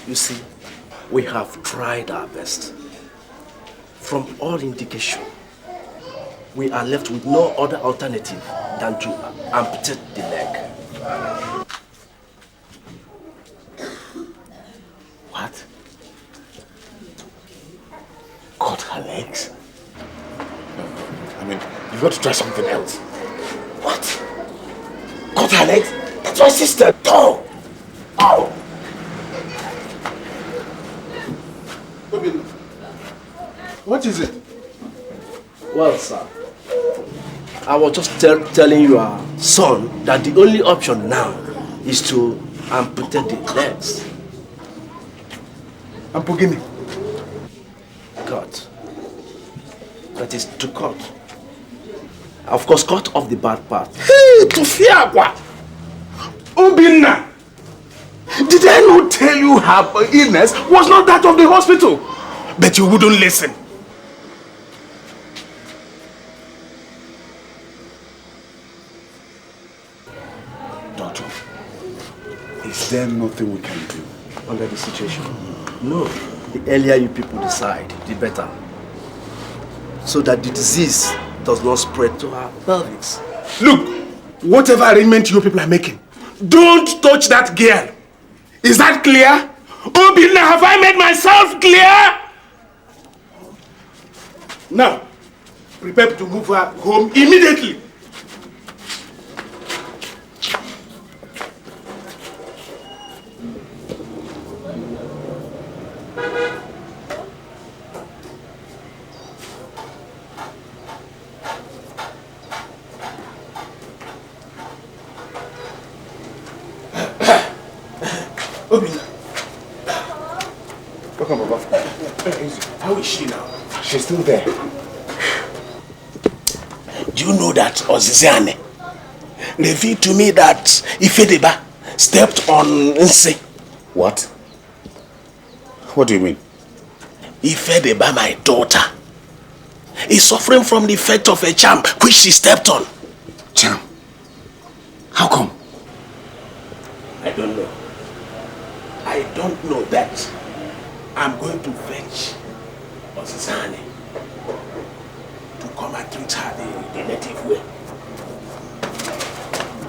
You see, we have tried our best. From all indication, we are left with no other alternative than to amputate the leg. What? Cut her legs? I mean, you've got to try something else. What? Cut her legs? That's my sister. Oh! Oh! What is it? Well, sir, I was just telling your son that the only option now is to amputate the legs. Ampugini? Cut. That is to cut. Of course, cut off the bad part. Hey, Tufiagwa! Obinna! Did I not tell you her illness was not that of the hospital? But you wouldn't listen. Doctor, is there nothing we can do? Under the situation? No. The earlier you people decide, the better. So that the disease does not spread to our pelvis. Look, whatever arrangement you people are making, don't touch that girl. Is that clear? Obinna, have I made myself clear? Now, prepare to move her home immediately. Obinna. Welcome, Baba. How is she now? She's still there. Do you know that Oziziane revealed to me that Ifedeba stepped on Nse? What? What do you mean? Ifedeba, my daughter, is suffering from the effect of a charm which she stepped on. Charm? How come? I don't know. I don't know that. I'm going to fetch Oziziane to come and treat her the native way.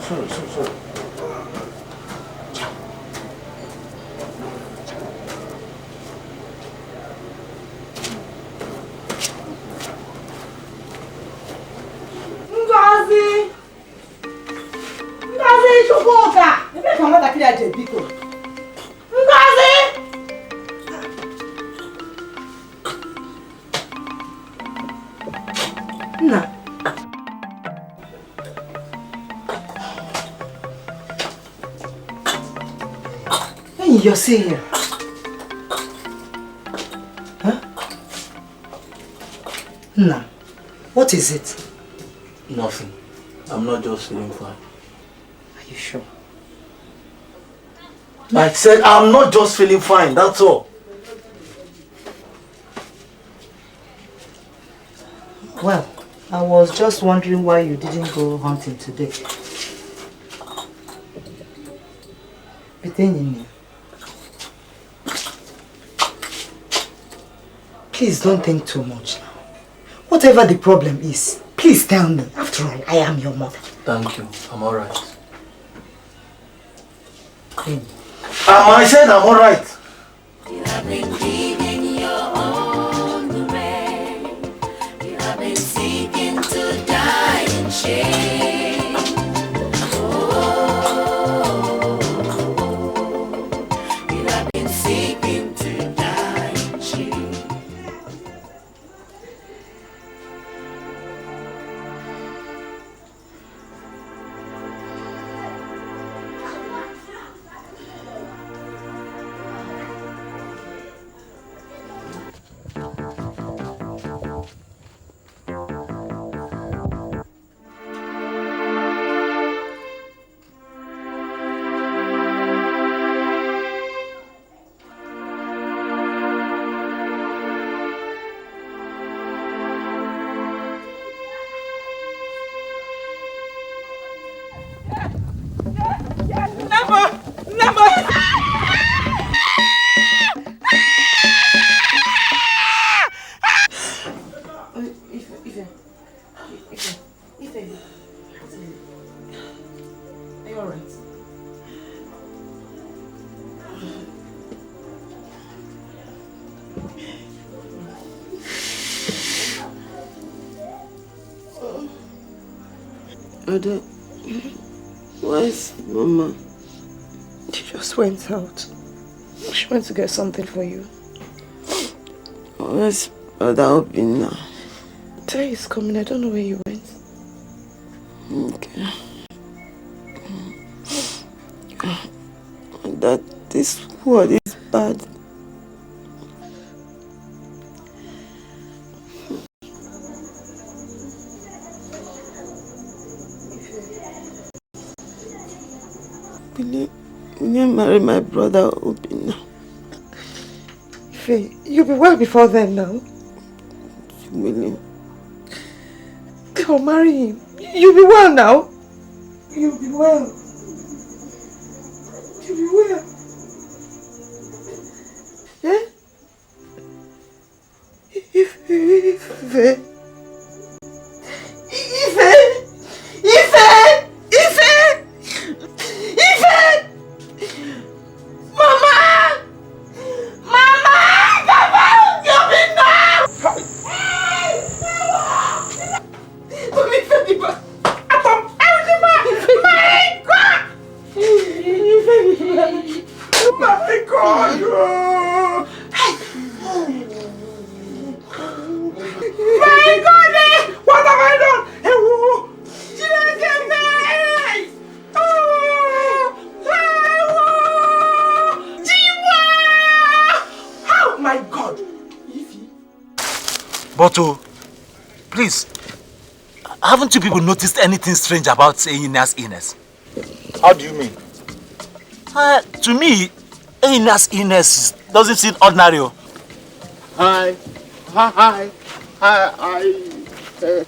Sorry. Ngozi! Ngozi Chukwuka! Ebe ka nwata kiri aje biko. Ngozi! Nna. Hey, you're still here. Huh? Nna, what is it? Nothing. I'm not just feeling fine. Are you sure? I said I'm not just feeling fine, that's all. Well, I was just wondering why you didn't go hunting today. Please don't think too much now. Whatever the problem is, please tell me. After all, I am your mother. Thank you. I'm alright. I said I'm alright. You have been digging your own grave. You have been seeking to die in shame. Oh, you have been seeking to die in shame. Ada, where's Mama? She just went out. She went to get something for you. Where's Ada Obina? Terry is coming. I don't know where you went. Okay. That this word is bad. Will you marry my brother Obina? Faye, you'll be well before then now. William. I'll marry him. You'll be well now. You'll be well. You'll be well. Eh? Ife. Mama! Come on! You'll be now! My God! My God! What have I done? Oh my God! But please, haven't you people noticed anything strange about Eina's illness? How do you mean? To me, Eina's illness doesn't seem ordinary. I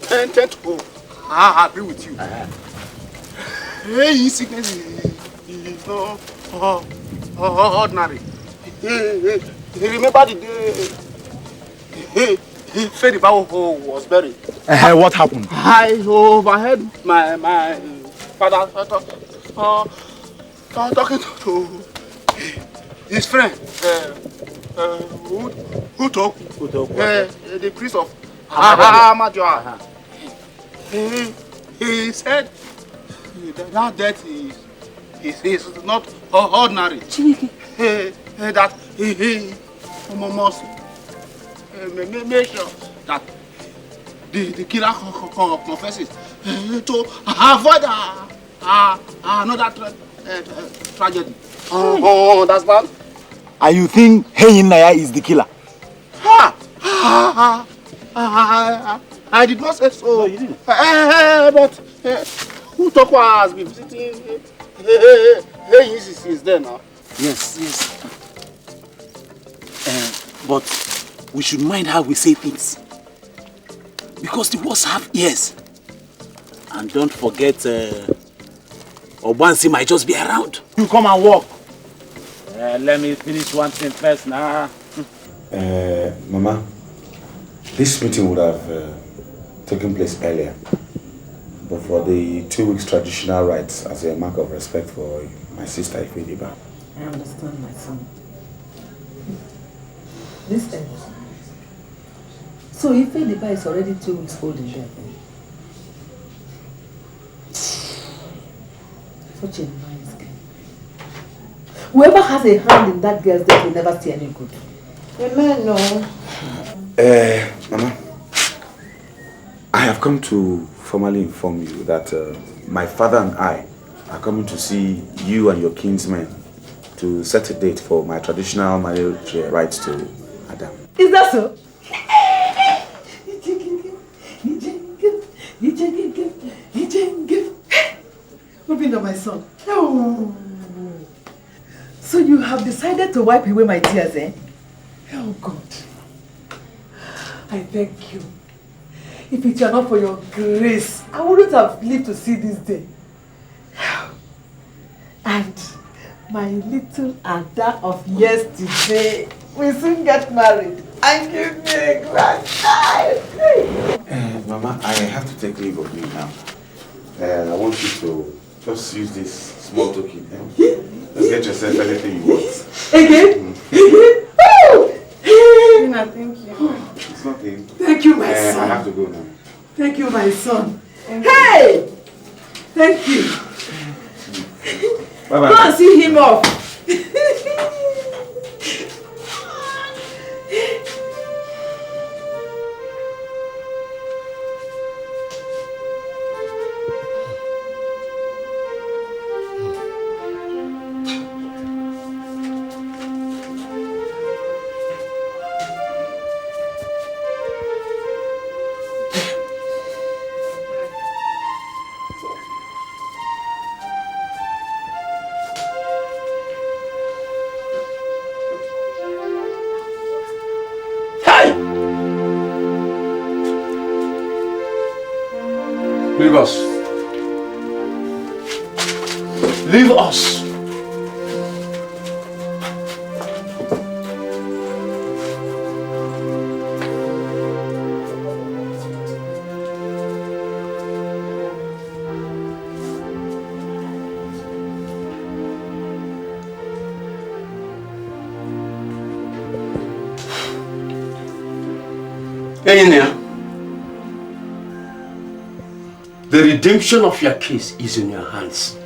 tend to agree with you. Hey, sickness is not ordinary. Remember the day Fediba was buried? What happened? I overheard my father talking to his friend, who talk? The priest of Amadioa. He said that death is not ordinary. That he must make sure that the killer confesses to avoid another tragedy. Understand? And you think Eina is the killer? I did not say so. No, you didn't. But who talk has been visiting? Is there now? Yes. But we should mind how we say things, because the words have ears. And don't forget, Obansi might just be around. You come and walk. Let me finish one thing first now. Mama, this meeting would have taken place earlier, but for the 2 weeks traditional rites as a mark of respect for my sister Ifediba. I understand, my son. Listen. So Ifediba is already 2 weeks old in bed. Such a nice girl. Whoever has a hand in that girl's death will never see any good. Amen, no. Mama, I have come to formally inform you that my father and I are coming to see you and your kinsmen to set a date for my traditional marriage rites to Adam. Is that so? Open up, my son. Oh. So you have decided to wipe away my tears, eh? Oh God. I thank you. If it were not for your grace, I wouldn't have lived to see this day. And my little Ada of yesterday will soon get married and give me a grandchild. Mama, I have to take leave of you now. I want you to just use this small token. Just get yourself anything you want. Again? Nina, thank you. It's nothing. Thank you, my son. I have to go now. Thank you, my son. Hey! Thank you. Bye-bye. Go and see him off. Leave us. Leave us. Engineer, the redemption of your case is in your hands.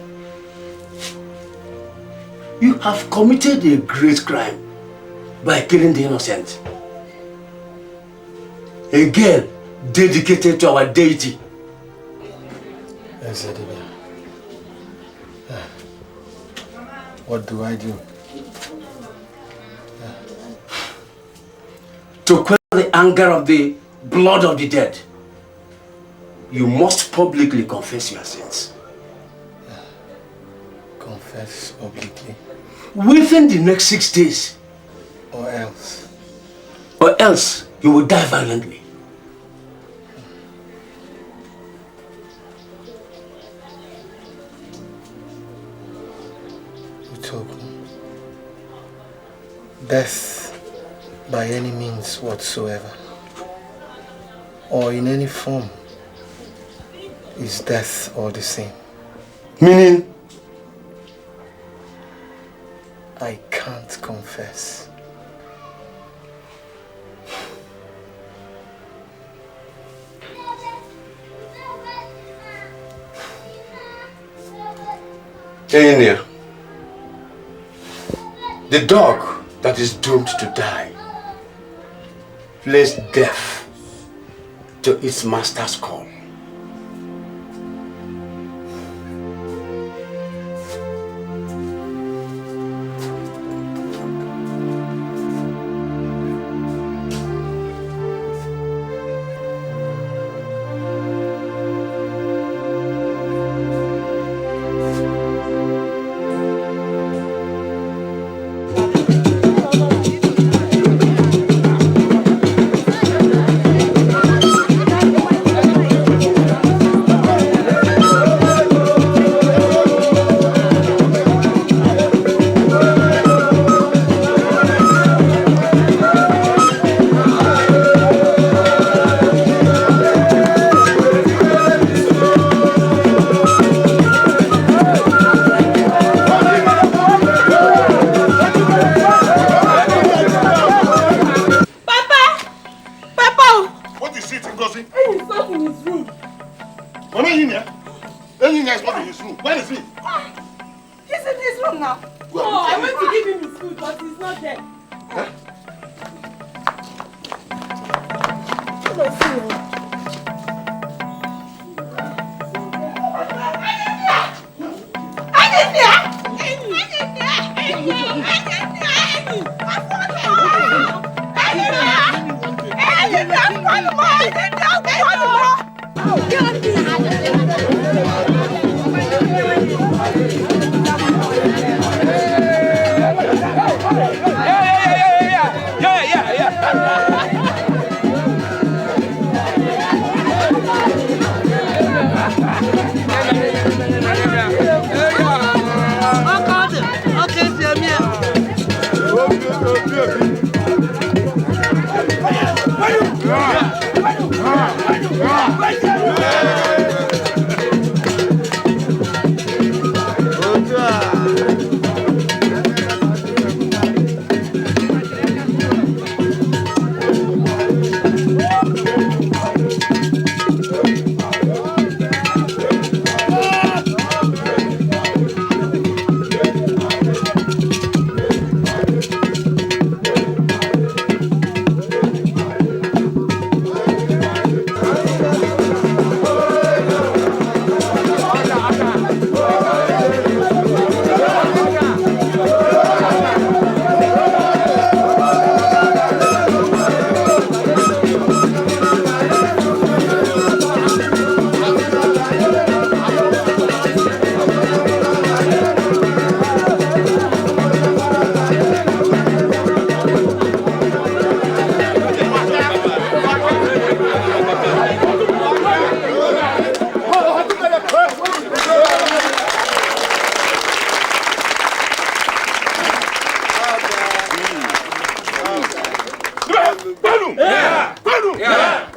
You have committed a great crime by killing the innocent. A girl dedicated to our deity. Yes, Edina. What do I do? To quell the anger of the blood of the dead, you must publicly confess your sins. Confess publicly? Within the next 6 days. Or else? Or else you will die violently. Utoku. Death by any means whatsoever, or in any form, is death all the same. Meaning? I can't confess. Engineer, the dog that is doomed to die plays death to its master's call.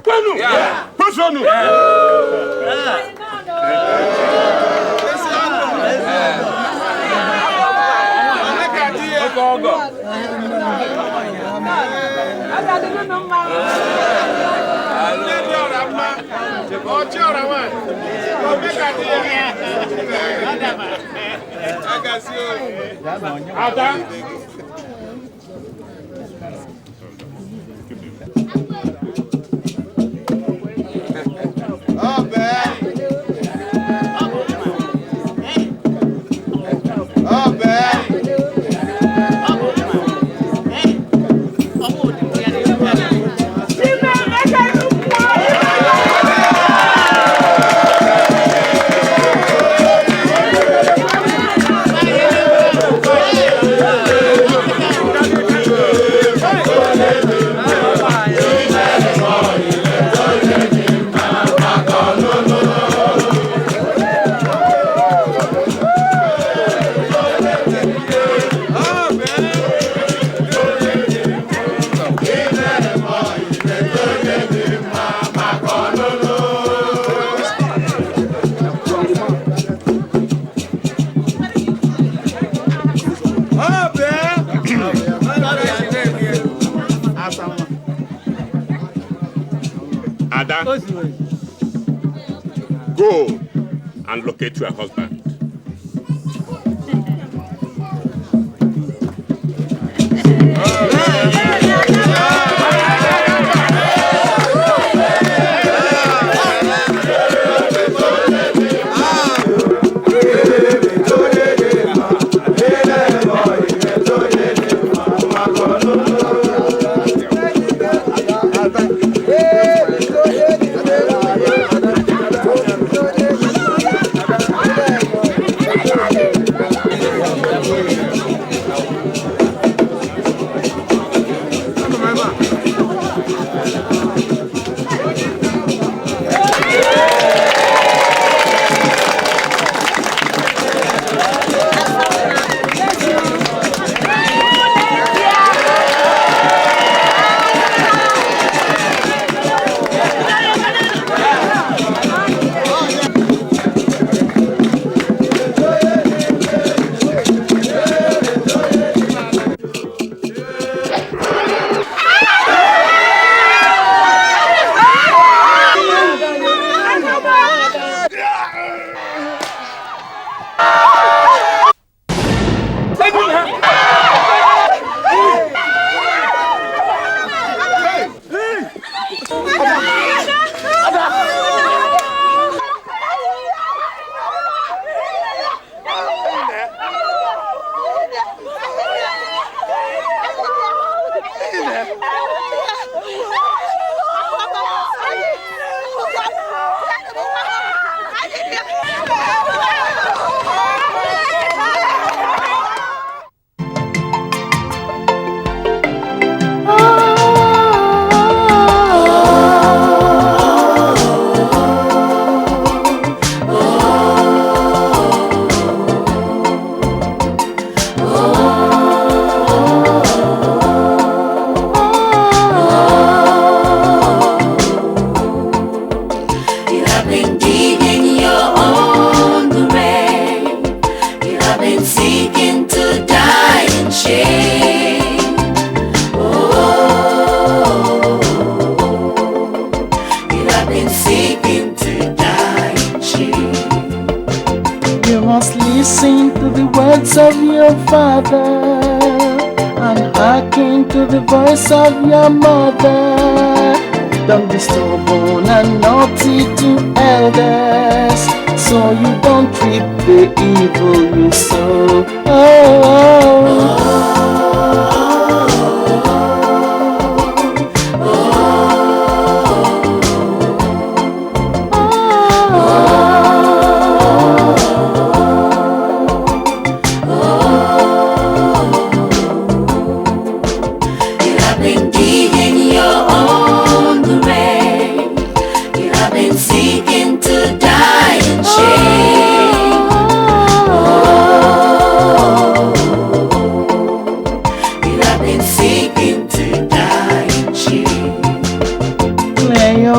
Kwenu! Kwenu! Go and locate your husband. Listen to the words of your father and hearken to the voice of your mother. Don't be stubborn and naughty to elders, so you don't reap the evil you sow.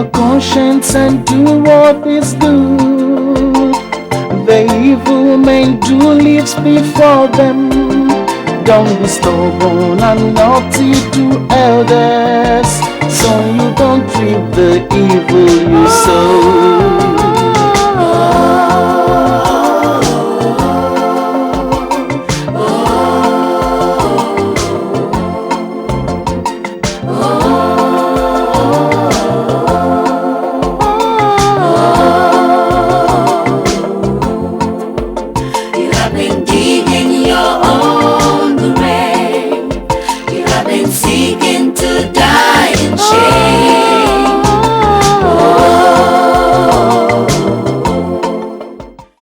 your conscience and do what is good. The evil men do lives before them. Don't be stubborn and naughty to elders, so you don't reap the evil you sow.